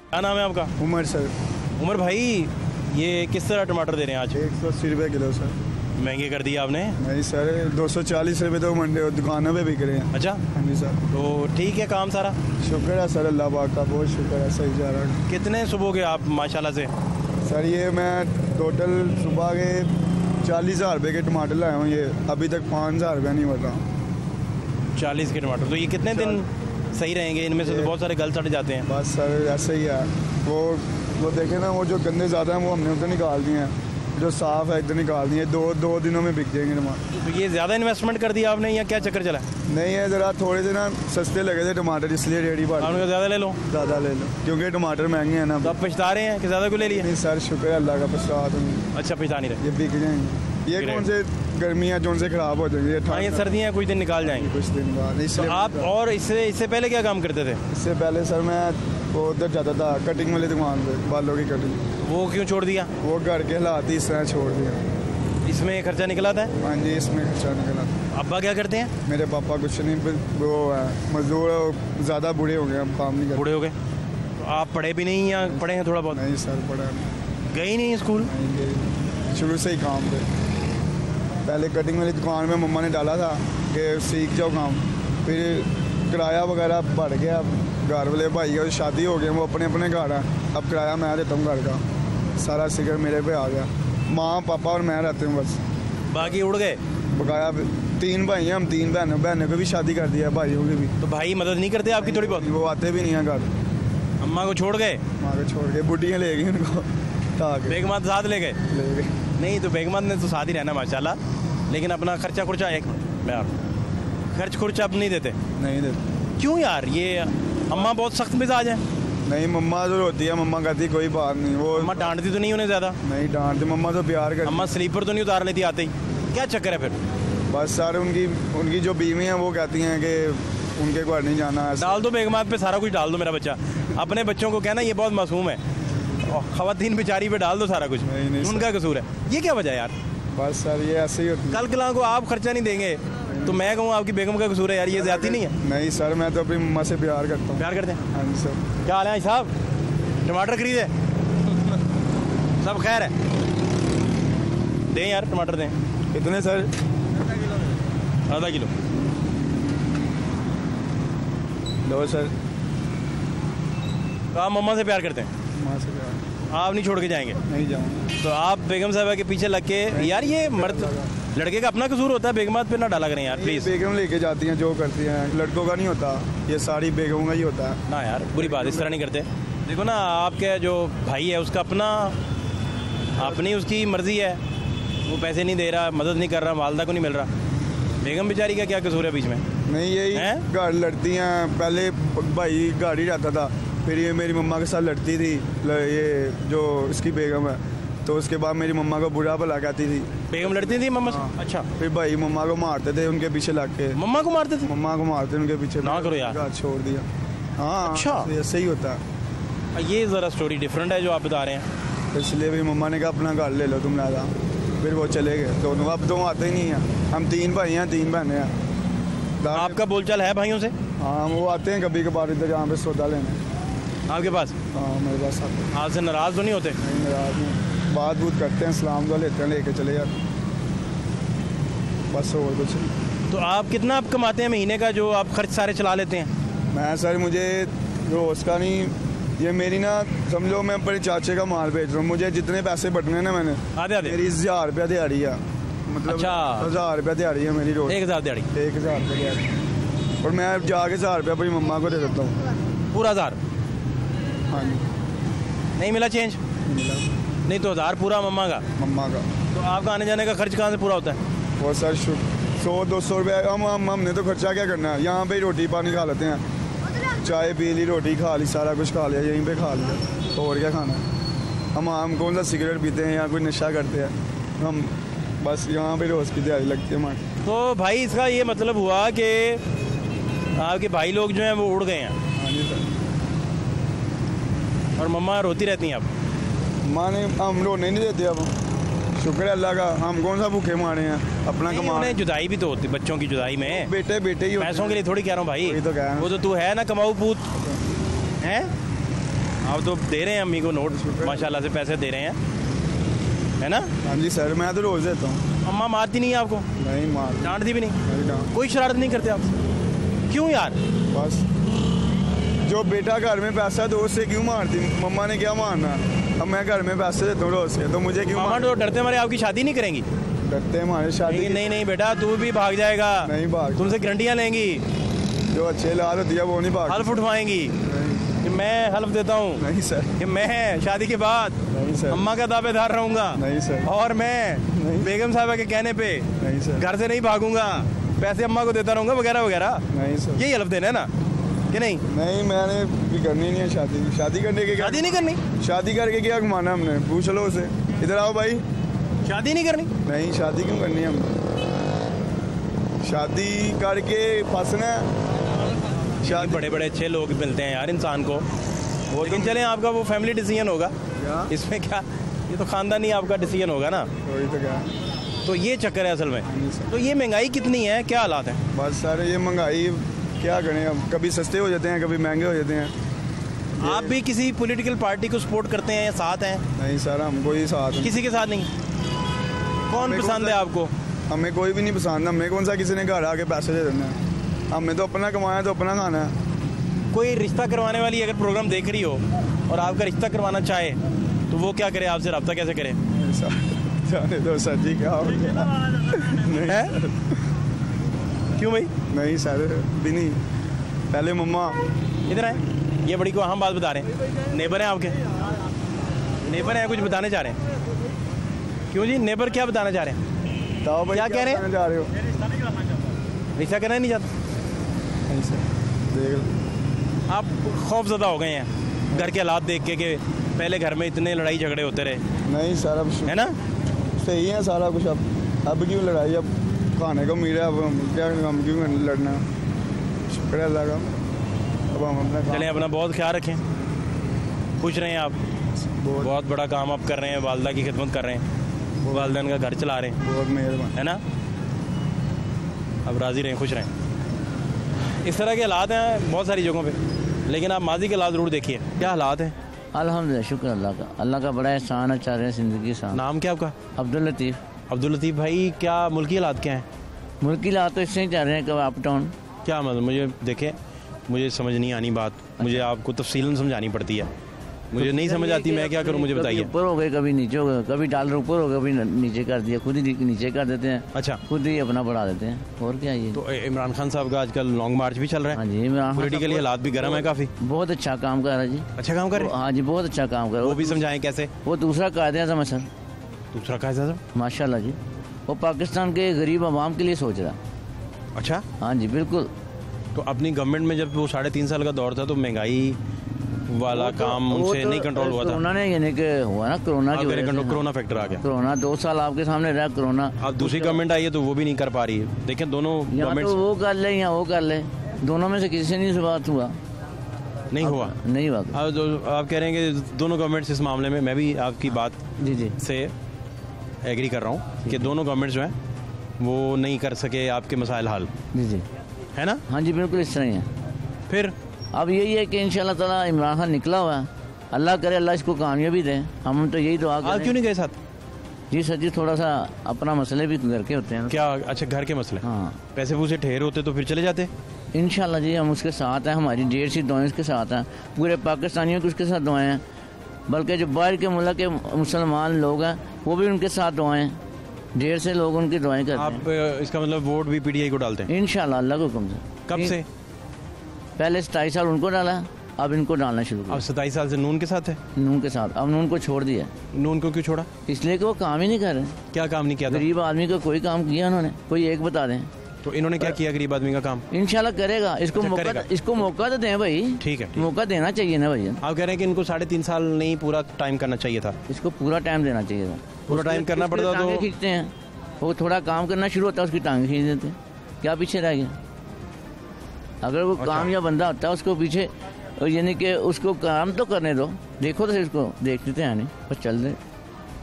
S1: क्या नाम है आपका?
S5: उमर सर।
S1: उमर भाई, ये किस तरह टमाटर दे रहे हैं आज?
S5: 180 रुपये किलो सर।
S1: महंगे कर दिया आपने।
S5: नहीं सर, 240 रुपये तो मंडे दुकानों पे बिक रहे हैं।
S1: अच्छा,
S5: हाँ जी सर।
S1: तो ठीक है काम सारा?
S5: शुक्र है सर, अल्लाह पाक का बहुत शुक्र है, सही जा रहा है।
S1: कितने सुबह के आप माशाल्लाह से?
S5: सर ये मैं टोटल सुबह के 40,000 रुपये के टमाटर लाया हूँ, ये अभी तक 5,000 रुपया नहीं बढ़ रहा।
S1: 40 के टमाटर, तो ये कितने दिन सही रहेंगे? इनमें से तो बहुत सारे गल सड़ जाते हैं।
S5: बस सर ऐसे ही है, वो देखे ना, वो जो गंदे ज़्यादा हैं वो हमने उधर निकाल दिए हैं, जो साफ़ है इधर निकाल दिए। दो दिनों में बिक जाएंगे टमाटर।
S1: तो ये ज़्यादा इन्वेस्टमेंट कर दिया आपने, या क्या चक्कर चला?
S5: नहीं है, ज़रा थोड़े से ना सस्ते लगे थे टमाटर, इसलिए रेडी बढ़
S1: आपने ज़्यादा ले लो,
S5: ज़्यादा ले लो, क्योंकि टमाटर महंगे हैं ना।
S1: तो आप पछता रहे हैं कि ज़्यादा को ले लिए?
S5: नहीं सर, शुक्र है अल्लाह का, पछता नहीं।
S1: अच्छा, पछता नहीं रहे,
S5: ये बिक जाएंगे। ये कौन से गर्मियाँ जो उनसे ख़राब हो जाएंगे,
S1: हाँ ये सर्दियाँ कुछ दिन निकाल जाएंगे।
S5: कुछ दिन बाद।
S1: तो
S5: इसलिए
S1: आप, और इससे पहले क्या काम करते थे?
S5: इससे पहले सर मैं वो उधर जाता था कटिंग वाली दुकान पे, बालों की कटिंग।
S1: वो क्यों छोड़ दिया?
S5: वो घर के हालात ही इस तरह छोड़ दिया।
S1: इसमें खर्चा निकला था?
S5: हाँ जी, इसमें खर्चा निकला।
S1: अब्बा क्या करते हैं?
S5: मेरे पापा कुछ नहीं, वो है मजदूर, ज़्यादा बूढ़े हो गए, हम काम नहीं करते।
S1: बूढ़े हो गए? तो आप पढ़े भी नहीं या पढ़े हैं थोड़ा बहुत?
S5: नहीं सर, पढ़ा
S1: गए ही नहीं स्कूल?
S5: नहीं, शुरू से ही काम पे। पहले कटिंग वाली दुकान में मम्मा ने डाला था कि सीख जाओ काम, फिर किराया वगैरह बढ़ गया, घर वाले भाई का शादी हो गई, वो अपने अपने घर है, अब किराया मैं देता हूँ घर का, सारा सिगर मेरे पे आ गया। माँ पापा और मैं रहते हैं बस,
S1: बाकी उड़ गए।
S5: बकाया 3 भाई हैं हम, 3 बहनों को भी शादी कर दिया, भाइयों की भी।
S1: तो भाई मदद नहीं करते आपकी थोड़ी बहुत?
S5: वो आते भी नहीं हैं घर,
S1: अम्मा को छोड़ गए?
S5: माँ को छोड़ के, बुढ़ियाँ ले गई उनको,
S1: बेगमात साथ ले गए?
S5: ले गए।
S1: नहीं, तो बेगमात ने तो साथ ही रहना माशाल्लाह, लेकिन अपना खर्चा खुर्चा, एक मिनट मैं आप खर्च खुर्चा अब नहीं देते?
S5: नहीं देते।
S1: क्यों यार? ये अम्मा बहुत सख्त मिजाज है।
S5: नहीं, मम्मा जो होती है, मम्मा कहती कोई बात नहीं, वो
S1: अम्मा डांटती तो नहीं उन्हें ज़्यादा?
S5: नहीं डांटती, मम्मा तो प्यार करती।
S1: अम्मा स्लीपर तो नहीं उतार लेती आते ही? क्या चक्कर है फिर?
S5: बस सर उनकी जो बीवी हैं वो कहती हैं कि उनके घर नहीं जाना है।
S1: डाल दो बेगमात पे सारा कुछ, डाल दो मेरा बच्चा। अपने बच्चों को कहना ये बहुत मासूम है, और ख़वातीन बेचारी पे डाल दो सारा कुछ,
S5: नहीं
S1: उनका कसूर है। ये क्या वजह है यार?
S5: बस सर ये ऐसे ही होती है।
S1: कल कला को आप खर्चा नहीं देंगे तो मैं कहूँ आपकी बेगम का कसूर है यार, ये ज्यादती नहीं है?
S5: नहीं सर, मैं तो अपनी मम्मा से प्यार करता हूँ।
S1: प्यार करते हैं?
S5: हाँ जी सर।
S1: क्या हाल है साहब? टमाटर खरीदे? सब खैर है? दें यार टमाटर दें।
S5: कितने सर?
S1: आधा किलो।
S5: लो सर।
S1: तो आप मम्मा से प्यार करते हैं?
S5: माँ से प्यार
S1: आप नहीं छोड़ के जाएंगे?
S5: नहीं जाऊँगा।
S1: तो आप बेगम साहबा के पीछे लग के, यार ये मर्द लड़के का अपना कसूर होता है, बेगमात पे ना डाला करें यार प्लीज़।
S5: बेगम लेके जाती हैं जो करती हैं, लड़कों का नहीं होता, ये सारी बेगमों का ही होता है
S1: ना यार, बुरी बात, इस तरह नहीं करते। देखो ना, आपके जो भाई है उसका अपनी उसकी मर्जी है, वो पैसे नहीं दे रहा, मदद नहीं कर रहा, वालदा को नहीं मिल रहा, बेगम बेचारी का क्या कसूर है बीच में?
S5: नहीं, यही घर लड़ती हैं। पहले भाई गाड़ी रहता था, फिर ये मेरी मम्मा के साथ लड़ती थी, ये जो इसकी बेगम है, तो उसके बाद मेरी मम्मा को बुरा भला कहती थी।
S1: बेगम लड़ती थी मम्मा से? अच्छा।
S5: फिर भाई मम्मा को मारते थे उनके पीछे लग के।
S1: मम्मा को मारते थे?
S5: मम्मा को मारते उनके पीछे।
S1: ना करो यार।
S5: घर छोड़ दिया। हाँ,
S1: अच्छा,
S5: ऐसे ही होता है।
S1: ये ज़रा स्टोरी डिफरेंट है जो आप बता रहे हैं।
S5: इसलिए भी मम्मा ने कहा अपना घर ले लो तुम लादा, फिर वो चले गए दोनों। अब तो आते ही नहीं हैं, हम 3 भाई हैं, 3 बहनें हैं।
S1: आपका बोलचाल है भाइयों से?
S5: हाँ, वो आते हैं कभी कभार इधर यहाँ पे सौदा लेने।
S1: आपके पास?
S5: हाँ, मेरे पास आते हैं।
S1: आपसे नाराज़ तो नहीं होते?
S5: नहीं, नाराज नहीं, बात बूत करते हैं, सलाम दुआ लेते हैं, लेके चले जाते हैं, बस और कुछ नहीं।
S1: तो आप कितना आप कमाते हैं महीने का जो आप खर्च सारे चला लेते हैं?
S5: मैं सर, मुझे रोज़ का नहीं, ये मेरी ना समझो मैं अपने चाचे का माल बेच रहा हूँ, मुझे जितने पैसे बटने हैं ना मैंने,
S1: आधे
S5: मेरी 1000 रुपया दिहाड़ी है, मतलब
S1: अच्छा।
S5: 1000 रुपया दिहाड़ी है मेरी रोज।
S1: 1000 दिहाड़ी?
S5: 1000 रुपया दिहाड़ी, और मैं जाके 1000 रुपया अपनी मम्मा को दे देता हूँ।
S1: पूरा 1000?
S5: हाँ जी।
S1: नहीं मिला चेंज?
S5: मिला।
S1: नहीं तो 1000 पूरा मम्मा का?
S5: मम्मा का।
S1: तो आपका आने जाने का खर्च कहाँ से पूरा होता है?
S5: वो सर 100-200 रुपया हमने तो खर्चा क्या करना है, यहाँ पे ही रोटी पानी खा लेते हैं, चाय पी ली, रोटी खा ली, सारा कुछ खा लिया, यहीं पे खा लिया, और क्या खाना है। हम कौन सा सिगरेट पीते हैं या कोई नशा करते हैं, हम बस यहाँ पे रोज़ की दिहाड़ी लगती है हमारी।
S1: तो भाई इसका ये मतलब हुआ कि आपके भाई लोग जो हैं वो उड़ गए हैं?
S5: हाँ जी सर।
S1: और मम्मा रोती रहती हैं आप?
S5: माँ ने हम रोने नहीं देते, अब शुक्र है अल्लाह का, हम कौन सा भूखे मारे हैं, अपना कमा।
S1: उन्हें जुदाई भी तो होती, बच्चों की जुदाई में
S5: बेटे ही
S1: पैसों के लिए थोड़ी कह रहा हूँ भाई,
S5: वही तो कह रहा हूं।
S1: वो तो तू है ना कमाऊ पूत है। आप तो दे रहे हैं अम्मी को नोट, माशाल्लाह से पैसे दे रहे हैं, है ना?
S5: हाँ जी सर, मैं तो रोज़ देता हूँ।
S1: अम्मा मारती नहीं है आपको?
S5: नहीं मार,
S1: डांटती भी नहीं?
S5: नहीं डांट।
S1: कोई शरारत नहीं करते आप? क्यों यार?
S5: बस जो बेटा घर में पैसा तो उससे क्यों मारती, मम्मा ने क्या मारना, अब मैं घर में पैसे देता हूँ रोज़ के, तो मुझे क्यों
S1: मामा तो डरते हमारे आपकी शादी नहीं करेंगी?
S5: डरते हमारे शादी।
S1: नहीं नहीं बेटा, तू भी भाग जाएगा।
S5: नहीं भाग,
S1: तुमसे गारंटियाँ लेंगी,
S5: जो अच्छे लाल होती है वो नहीं भाग।
S1: हल्फ उठवाएंगी कि मैं हल्फ देता हूँ
S5: नहीं सर,
S1: कि मैं शादी के बाद
S5: नहीं सर,
S1: अम्मा का दावेदार रहूंगा,
S5: नहीं सर,
S1: और मैं बेगम साहबा के कहने पे
S5: नहीं सर,
S1: घर से नहीं भागूंगा, पैसे अम्मा को देता रहूंगा वगैरह वगैरह।
S5: नहीं सर,
S1: यही हल्फ देना है ना कि नहीं?
S5: नहीं, मैंने भी करनी नहीं है शादी। शादी करने के क्या,
S1: शादी नहीं करनी?
S5: शादी करके क्या कमाना हमने, पूछ लो उसे। इधर आओ भाई।
S1: शादी नहीं करनी? नहीं,
S5: शादी क्यों करनी है हमने, शादी करके फंसना है।
S1: शादी बड़े बड़े अच्छे लोग मिलते हैं यार इंसान को, वो लेकिन चलें आपका वो फैमिली डिसीजन होगा इसमें क्या, ये तो खानदानी आपका डिसीजन होगा ना।
S5: वही तो क्या,
S1: तो ये चक्कर है असल में। तो ये महंगाई कितनी है, क्या हालात है?
S5: बस सारे ये महंगाई क्या करें, अब कभी सस्ते हो जाते हैं, कभी महंगे हो जाते हैं।
S1: आप भी किसी पॉलिटिकल पार्टी को सपोर्ट करते हैं या साथ हैं?
S5: नहीं सर, हम कोई साथ नहीं।
S1: किसी के साथ नहीं? कौन पसंद है आपको?
S5: हमें कोई भी नहीं पसंद, हमें कौन सा किसी ने घर आके पैसे दे देना है, हमने तो अपना कमाया तो अपना खाना है।
S1: कोई रिश्ता करवाने वाली अगर प्रोग्राम देख रही हो और आपका रिश्ता करवाना चाहे तो वो क्या करे, आपसे रब्ता कैसे करे?
S5: जाने दो सर जी, क्या हो गया? नहीं
S1: है? क्यों भाई?
S5: नहीं सर, भी नहीं। पहले मम्मा
S1: इधर आए, ये बड़ी को अहम बात बता रहे हैं। नेबर हैं आपके? नेबर हैं, कुछ बताने चाह रहे हैं? क्यों जी, नेबर क्या बताना चाह रहे हैं?
S5: बताओ भाई,
S1: क्या कह रहे हैं?
S5: जा रहे हो?
S1: रिश्ता करना नहीं चाहता?
S5: नहीं सर, देख
S1: आप खौफजदा हो गए हैं घर के हालात देख के कि पहले घर में इतने लड़ाई झगड़े होते रहे।
S5: नहीं सर, अब
S1: है ना,
S5: सही है सारा कुछ। अब क्यों लड़ाई, अब खाने को मिला, अब हम क्यों लड़ना। शुक्र है अल्लाह का, अब हम अपना
S1: चलें, अपना बहुत ख्याल रखें, खुश रहें आप। बहुत बड़ा काम आप कर रहे हैं, वालदा की खिदमत कर रहे हैं, वालदैन का घर चला रहे हैं,
S5: बहुत मेहरबान,
S1: है ना। अब राज़ी रहें, खुश रहें। इस तरह के हालात हैं बहुत सारी जगहों पे, लेकिन आप माजी के हालात ज़रूर देखिए, क्या हालात हैं।
S6: अल्हम्दुलिल्लाह, शुक्र अल्लाह का बड़ा एहसान है, चाह रहे हैं ज़िंदगी आसान।
S1: नाम क्या आपका?
S6: अब्दुल लतीफ़।
S1: अब्दुल लतीफ़ भाई, क्या मुल्की हालात क्या हैं?
S6: मुल्क की हालात तो इससे ही चल रहे हैं, कब अप डाउन।
S1: क्या मतलब, मुझे देखे, मुझे समझ नहीं आनी बात, मुझे आपको तफसीलन समझानी पड़ती है, मुझे नहीं समझ आती, मैं क्या करूं, मुझे बताइए।
S6: ऊपर हो गए, कभी नीचे हो गए, कभी डॉलर ऊपर हो गए, कभी नीचे कर दिया, खुद ही नीचे कर देते हैं।
S1: अच्छा,
S6: खुद ही अपना बढ़ा देते हैं, और क्या ये।
S1: तो इमरान खान साहब का आजकल लॉन्ग मार्च भी चल रहा
S6: हाँ
S1: है,
S6: जी, इमरान खान
S1: पॉलिटिकली हालात भी गर्म है काफ़ी।
S6: बहुत अच्छा काम कर रहा है जी।
S1: अच्छा काम कर रहे हैं?
S6: हाँ जी, बहुत अच्छा काम कर रहा है।
S1: वो भी समझाएं कैसे।
S6: वो दूसरा कायदे आज़म है सर,
S1: दूसरा कायदा आज़म,
S6: माशाल्लाह जी। वो पाकिस्तान के गरीब आवाम के लिए सोच रहा है।
S1: अच्छा,
S6: हाँ जी बिल्कुल।
S1: तो अपनी गवर्नमेंट में जब वो 3.5 साल का दौर था तो महंगाई वाला काम उनसे नहीं कंट्रोल हुआ था।
S6: कोरोना ने यानी कि हुआ ना, कोरोना की वजह से।
S1: कोरोना फैक्टर आ गया,
S6: कोरोना 2 साल आपके सामने रहा कोरोना।
S1: अब दूसरी गवर्नमेंट आई है तो वो भी नहीं कर पा रही है। देखें दोनों
S6: यहाँ
S1: गवर्नमेंट
S6: तो वो कर ले, यहाँ वो कर ले, दोनों में से किसी से नहीं बात हुआ,
S1: नहीं हुआ,
S6: नहीं हुआ।
S1: अब आप कह रहे हैं कि दोनों गवर्नमेंट्स इस मामले में, मैं भी आपकी बात
S6: जी जी
S1: से एग्री कर रहा हूँ कि दोनों गवर्नमेंट्स जो हैं वो नहीं कर सके आपके मसाइल हल,
S6: जी जी,
S1: है ना।
S6: हाँ जी बिल्कुल इस तरह ही है।
S1: फिर
S6: अब यही है कि इंशाल्लाह ताला इमरान खान निकला हुआ है, अल्लाह करे अल्लाह इसको कामयाबी दे, हम तो यही दुआ
S1: आप
S6: करें।
S1: क्यों नहीं गए साथ?
S6: जी सर जी, थोड़ा सा अपना मसले भी घर के होते हैं।
S1: क्या? अच्छा, घर के मसले,
S6: हाँ
S1: पैसे पूसे ठहर होते तो फिर चले जाते।
S6: इंशाल्लाह जी, हम उसके साथ हैं, हमारी 150 दुआएं उसके साथ हैं, पूरे पाकिस्तानियों की उसके साथ दुआएं हैं, बल्कि जो बाहर के मुल्क के मुसलमान लोग हैं वो भी उनके साथ दुआएं, 150 से लोग उनकी दुआएं करते
S1: आप इसका मतलब वोट भी पीटीआई को डालते हैं?
S6: हैं इंशाल्लाह अल्लाह के हुक्म से।
S1: कब से?
S6: पहले 27 साल उनको डाला, अब इनको डालना शुरू किया।
S1: अब 27 साल से नून के साथ है?
S6: नून के साथ, अब नून को छोड़ दिया।
S1: नून को क्यों छोड़ा?
S6: इसलिए कि वो काम ही नहीं कर रहे।
S1: क्या काम नहीं किया था?
S6: गरीब आदमी को कोई काम किया उन्होंने, कोई एक बता दें।
S1: तो इन्होंने क्या किया गरीब आदमी का काम?
S6: इंशाल्लाह करेगा, इसको
S1: अच्छा,
S6: मौका
S1: करेगा।
S6: इसको मौका तो दें भाई।
S1: ठीक है,
S6: मौका देना चाहिए ना भैया।
S1: आप कह रहे हैं कि इनको 3.5 साल नहीं पूरा टाइम करना चाहिए था?
S6: इसको पूरा टाइम देना चाहिए था।
S1: पूरा टाइम करना
S6: उसकी
S1: पड़ता
S6: टांगें
S1: तो
S6: खींचते हैं, वो थोड़ा काम करना शुरू होता है उसकी टांगें खींच देते हैं, क्या पीछे रह गया। अगर वो काम या बंदा होता है उसको पीछे, यानी कि उसको काम तो करने दो, देखो तो इसको देखते हैं नहीं, बस चल रहे।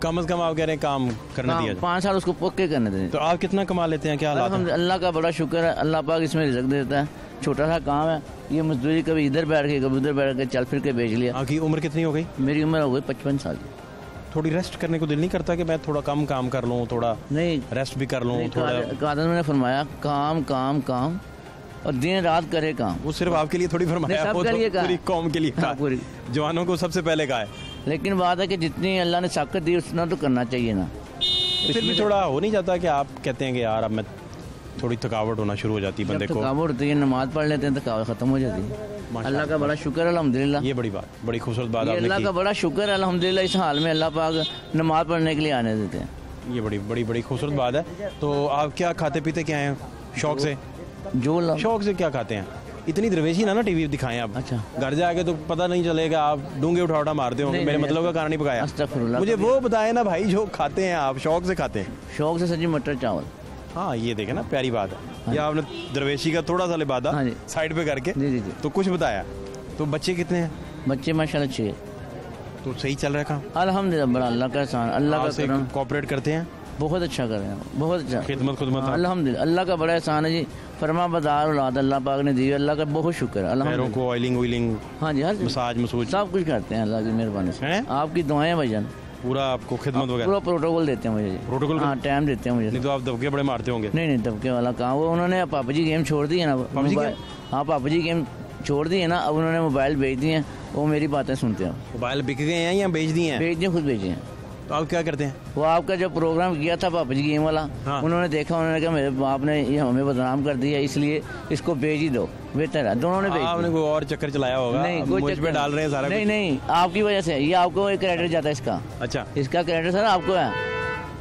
S1: कम से कम आप कह रहे हैं काम करने दिया जाए।
S6: 5 साल उसको पक्के करने दें।
S1: तो आप कितना कमा लेते हैं, क्या हालात हैं?
S6: अल्लाह का बड़ा शुक्र है, अल्लाह पाक इसमें रिज़्क देता है। छोटा सा काम है ये, मजदूरी कभी इधर बैठ के कभी उधर बैठ के चल फिर के बेच लिया।
S1: आपकी उम्र कितनी हो गई?
S6: मेरी उम्र हो गई 55 साल।
S1: थोड़ी रेस्ट करने को दिल नहीं करता कि मैं थोड़ा कम काम कर लूँ, थोड़ा
S6: नहीं,
S1: रेस्ट भी कर लूँ थोड़ा?
S6: कादर ने फरमाया काम काम काम और दिन रात करे काम।
S1: वो सिर्फ आपके लिए थोड़ी फरमाया,
S6: नहीं,
S1: वो
S6: सबके
S1: तो
S6: लिए कहा
S1: पूरी
S6: है।
S1: कौम के लिए कहा
S6: हाँ,
S1: है।
S6: पूरी
S1: जवानों को सबसे पहले कहा है।
S6: लेकिन बात है कि जितनी अल्लाह ने ताकत दी उतना तो करना चाहिए ना।
S1: फिर भी थोड़ा हो नहीं जाता कि आप कहते हैं कि यार अब मैं थोड़ी थकावट होना शुरू हो जाती है बंदे
S6: जब
S1: को?
S6: थकावट होती है, नमाज पढ़ लेते हैं, थकावट खत्म हो जाती है। अल्लाह का बड़ा शुक्र है अल्हम्दुलिल्लाह।
S1: ये बड़ी बात, बड़ी खूबसूरत बात
S6: ये
S1: आपने
S6: अल्लाह का
S1: की।
S6: बड़ा शुक्र है अल्हम्दुलिल्लाह, इस हाल में अल्लाह पाक नमाज पढ़ने के लिए आने देते हैं।
S1: ये बड़ी बड़ी बड़ी खूबसूरत बात है। तो आप क्या खाते पीते क्या हैं शौक से?
S6: जो
S1: शौक से क्या खाते हैं? इतनी दरवेशी ना टीवी दिखाएं आप।
S6: अच्छा।
S1: घर जाके तो पता नहीं चलेगा, आप डूंगे उठा मारते होंगे।
S6: नहीं,
S1: मेरे
S6: नहीं,
S1: मतलब का खाना नहीं पकाया।
S6: अस्तगफिरुल्लाह।
S1: मुझे वो बताएं ना भाई जो खाते हैं आप, शौक से खाते हैं।
S6: शौक से सजी मटर चावल।
S1: हाँ, ये देखे ना, प्यारी बात है। ये आपने दरवेशी का थोड़ा सा लिबादा
S6: हाँ जी।
S1: साइड पे करके
S6: जी जी जी।
S1: तो कुछ बताया। तो बच्चे कितने हैं?
S6: बच्चे माशाल्लाह 6।
S1: तो सही चल रहा है काम?
S6: अल्हम्दुलिल्लाह, बड़ा अल्लाह का एहसान, अल्लाह का करम।
S1: कोऑपरेट करते हैं,
S6: बहुत अच्छा कर रहे हैं, बहुत अच्छा।
S1: खिदमत
S6: अल्हम्दुलिल्लाह, अल्लाह का बड़ा एहसान है जी। फरमा बदार औलाद अल्लाह पाक ने दी, अल्लाह का बहुत शुक्र है
S1: पैरों
S6: अल्हम्दुलिल्लाह।
S1: को ऑयलिंग
S6: हाँ जी, हर
S1: मसाज मसूज
S6: सब कुछ करते हैं अल्लाह की मेहरबानी से।
S1: हैं?
S6: आपकी दुआएं भाईजान,
S1: पूरा आपको खिदमत वगैरह?
S6: पूरा प्रोटोकॉल देते हैं मुझे जी।
S1: प्रोटोकॉल?
S6: हाँ, टाइम देते हैं मुझे।
S1: नहीं तो आप दबके बड़े मारते होंगे।
S6: नहीं नहीं, दबके वाला काम वो उन्होंने पबजी गेम छोड़ दी है ना।
S1: PUBG
S6: मोबाइल- हाँ, पबजी गेम छोड़ दी है ना, अब उन्होंने मोबाइल बेच दिए हैं, वो मेरी बातें सुनते हैं।
S1: मोबाइल बिक गए हैं या बेच दिए हैं?
S6: बेच दिए, खुद बेचे हैं।
S1: तो आप क्या करते हैं?
S6: वो आपका जो प्रोग्राम किया था पबजी गेम वाला,
S1: हाँ।
S6: उन्होंने देखा, उन्होंने कहा मेरे बाप ने ये हमें बदनाम कर दिया, इसलिए इसको बेच ही दो, बेहतर है। दोनों ने बेच
S1: आपने
S6: दिया।
S1: कोई और चक्कर चलाया होगा?
S6: नहीं, कोई
S1: मुझ
S6: चक्कर
S1: पे डाल रहे हैं सारा
S6: नहीं
S1: कुछ।
S6: नहीं, आपकी वजह से ये आपको एक क्रेडिट जाता है इसका।
S1: अच्छा,
S6: इसका क्रेडिट सर आपको है,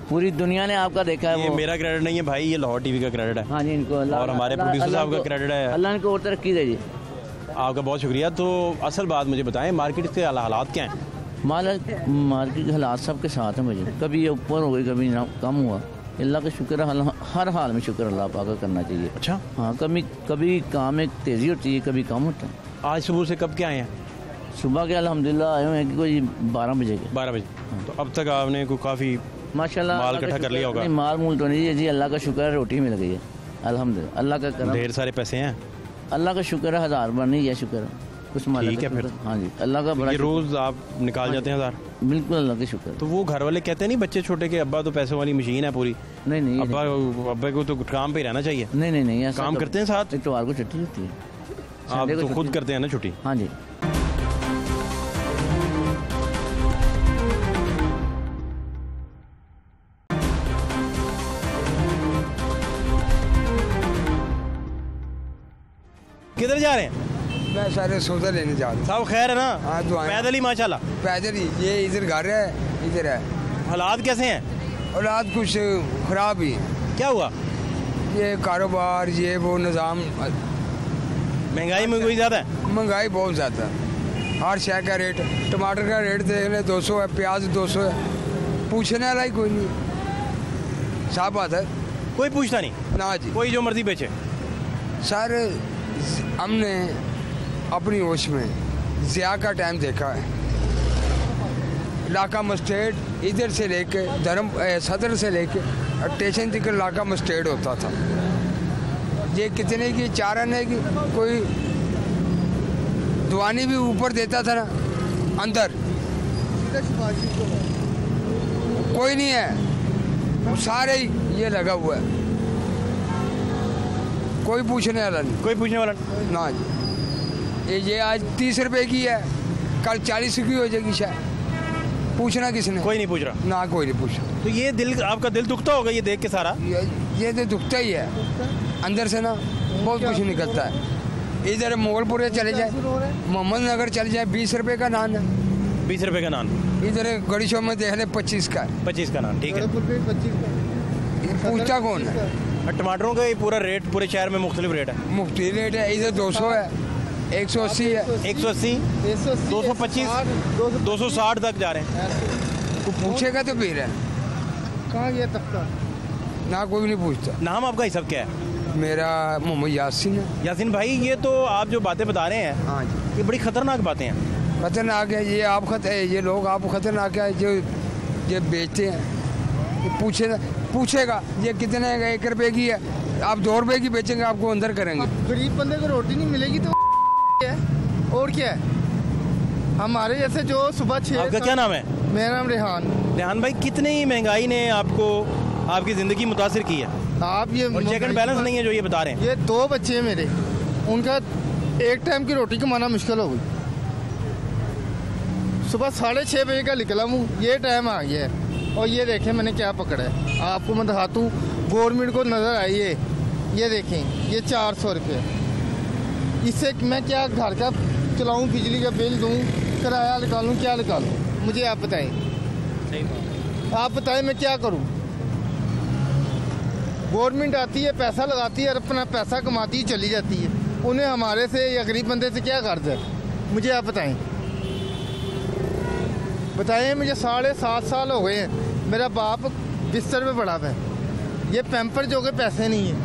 S6: पूरी दुनिया ने आपका देखा है
S1: ये
S6: वो।
S1: मेरा क्रेडिट नहीं है भाई, ये लाहौर टीवी का क्रेडिट है।
S6: हाँ जी, इनको
S1: और हमारे प्रोड्यूसर साहब का क्रेडिट है।
S6: अल्लाह इनको और तरक्की दे जी।
S1: आपका बहुत शुक्रिया। तो असल बात मुझे बताएं, मार्केट के हालात क्या हैं?
S6: मार्केट के हालात सबके साथ हैं मुझे, कभी ये ऊपर हो गई, कभी ना कम हुआ। अल्लाह का शुक्र है, हर हाल में शुक्र अल्लाह पाक का करना चाहिए।
S1: अच्छा,
S6: हाँ, कभी काम में तेज़ी होती है, कभी कम होता है।
S1: आज सुबह से कब के आए हैं?
S6: सुबह के अल्हम्दुलिल्लाह आए हुए हैं कि कोई 12 बजे के।
S1: 12 बजे। तो अब तक आपने कोई काफ़ी
S6: माशाल्लाह
S1: माल
S6: अल्लाह का
S1: इकट्ठा कर
S6: शुक्र-
S1: लिया होगा।
S6: नहीं, माल मूल तो नहीं है जी, अल्लाह का शुक्र है, रोटी मिल गई है अल्हम्दुलिल्लाह, अल्लाह का करम।
S1: ढेर सारे पैसे हैं?
S6: अल्लाह का शुक्र है, 1000 बार नहीं है शुक्र है, उसको संभाला।
S1: ठीक है फिर।
S6: हाँ जी, अल्लाह का बड़ा
S1: ये
S6: शुक्र।
S1: रोज आप निकाल जाते हैं 1000?
S6: बिल्कुल अल्लाह के शुक्र।
S1: तो वो घर वाले कहते नहीं बच्चे छोटे के अब्बा तो पैसों वाली मशीन है पूरी,
S6: नहीं नहीं
S1: अब्बा को तो काम पे ही रहना चाहिए।
S6: नहीं ऐसा
S1: काम करते हैं साथ?
S6: इतवार को छुट्टी होती है।
S1: आप
S6: संडे को
S1: तो खुद
S6: छुट्टी।
S1: करते हैं ना छुट्टी?
S6: हाँ जी।
S1: किधर जा रहे हैं
S7: मैं सारे सौदा लेने जा रहा हूँ।
S1: साहब? खैर है ना?
S7: हाँ, दुआएं।
S1: पैदल ही माशाल्लाह।
S7: पैदल ही, ये इधर घर है, इधर है।
S1: हालात कैसे हैं?
S7: औलाद कुछ खराब ही है।
S1: क्या हुआ?
S7: ये कारोबार, ये वो निज़ाम,
S1: महंगाई ज्यादा है?
S7: महंगाई बहुत ज़्यादा है। हर शय का रेट, टमाटर का रेट देख लें 200 है, प्याज 200 है, पूछने वाला ही कोई नहीं। साफ बात है,
S1: कोई पूछता नहीं
S7: ना जी।
S1: कोई जो मर्जी बेचे।
S7: सर हमने अपनी होश में ज़िया का टाइम देखा है। इलाका मस्टर्ड इधर से लेके सदर से लेके स्टेशन तक इलाका मस्टर्ड होता था। ये कितने की 4 आने की, कोई दुआनी भी ऊपर देता था ना, अंदर कोई नहीं है, सारे ही ये लगा हुआ है, कोई पूछने वाला नहीं।
S1: कोई पूछने वाला नहीं।
S7: ना जी, ये आज 30 रुपए की है, कल 40 की हो जाएगी शायद। पूछना किसने?
S1: कोई नहीं पूछ रहा।
S7: ना कोई नहीं पूछ रहा।
S1: तो ये दिल, आपका दिल दुखता होगा ये देख के सारा?
S7: ये तो दुखता ही है अंदर से ना, बहुत कुछ निकलता है। इधर मोगलपुरे चले जाए, मोहम्मद नगर चले जाए, 20 रुपए का नान है।
S1: 20 रुपए का नान?
S7: इधर गड़ी शॉप में देख ले 25 का है।
S1: 25 का नान, ठीक है।
S7: पूछता कौन है?
S1: और टमाटरों का ये पूरा रेट पूरे शहर में मुख्तलिफ रेट है?
S7: मुफ्ती रेट है। इधर 200 है, 180 है,
S1: 180, 225, 260 तक जा रहे हैं।
S7: तो पूछेगा तो फिर है।
S5: कहाँ गया तख्ता?
S7: ना कोई नहीं पूछता।
S1: नाम आपका ये सब क्या है?
S7: मेरा मोहम्मद यासीन है।
S1: यासीन भाई, ये तो आप जो बातें बता रहे हैं
S7: हाँ जी,
S1: ये बड़ी खतरनाक बातें हैं।
S7: खतरनाक है। ये आप ये लोग आप खतरनाक है जो ये बेचते हैं। ये पूछेगा ये कितने 1 रुपए की है, आप 2 रुपए की बेचेंगे, आपको अंदर करेंगे।
S5: गरीब बंदे को रोटी नहीं मिलेगी तो है और क्या है? हमारे जैसे जो सुबह 6।
S1: आपका क्या नाम है?
S5: मेरा नाम रेहान।
S1: रेहान भाई, कितनी महंगाई ने आपको, आपकी ज़िंदगी मुतासिर की है?
S5: आप ये
S1: और चेक एंड बैलेंस नहीं है जो ये बता रहे हैं?
S5: ये 2 बच्चे हैं मेरे, उनका एक टाइम की रोटी कमाना मुश्किल हो गई। सुबह 6:30 बजे का निकला हूँ, ये टाइम आ गया है। और ये देखें मैंने क्या पकड़ा है, आपको मैं दिखाता हूँ। गवर्नमेंट को नज़र आई ये देखें, ये 400 रुपये। इससे मैं क्या घर का चलाऊँ, बिजली का बिल दूँ, किराया निकालूँ, क्या निकालूँ? मुझे आप बताएं। आप बताएं मैं क्या करूँ? गवर्नमेंट आती है, पैसा लगाती है और अपना पैसा कमाती ही चली जाती है। उन्हें हमारे से या गरीब बंदे से क्या गर्ज है? मुझे आप बताएं। मुझे 7.5 साल हो गए हैं, मेरा बाप बिस्तर पे पड़ा है, ये पैम्पर जो के पैसे नहीं है।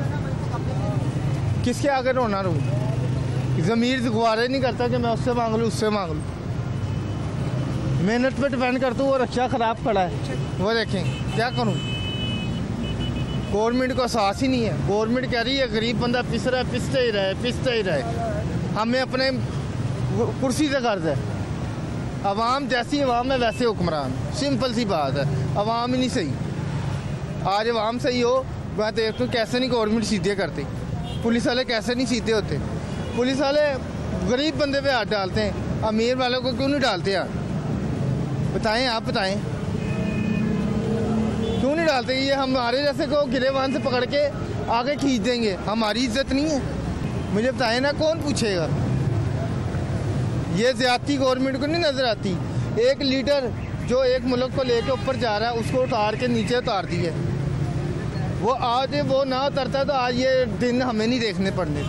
S5: किसके आगे रोना रो? ज़मीर गुवारे नहीं करता कि मैं उससे मांग लूँ, उससे मांग लूँ। मेहनत पे डिपेंड करता हूँ। वो रिक्शा ख़राब खड़ा है, वो देखें क्या करूँ? गवर्नमेंट को एहसास ही नहीं है। गवर्नमेंट कह रही है गरीब बंदा पिस रहा है, पिसते ही रहे। हमें अपने कुर्सी से गर्ज है। अवाम जैसी अवाम है वैसे हुक्मरान, सिंपल सी बात है। अवाम ही नहीं सही। आज अवाम सही हो, मैं देखता हूँ कैसे नहीं गवर्नमेंट सीधे करती। पुलिस वाले कैसे नहीं सीधे होते? पुलिस वाले गरीब बंदे पे हाथ डालते हैं, अमीर वालों को क्यों नहीं डालते यार? बताएं, आप बताएं क्यों नहीं डालते? ये हमारे जैसे को गिरेबान से पकड़ के आगे खींच देंगे, हमारी इज्जत नहीं है। मुझे बताएं ना, कौन पूछेगा? ये ज्यादती गवर्नमेंट को नहीं नजर आती। 1 लीटर जो एक मुल्क को लेके ऊपर जा रहा है, उसको उतार के नीचे उतार दी है। वो आज वो ना उतरता तो आज ये दिन हमें नहीं देखने पड़ने,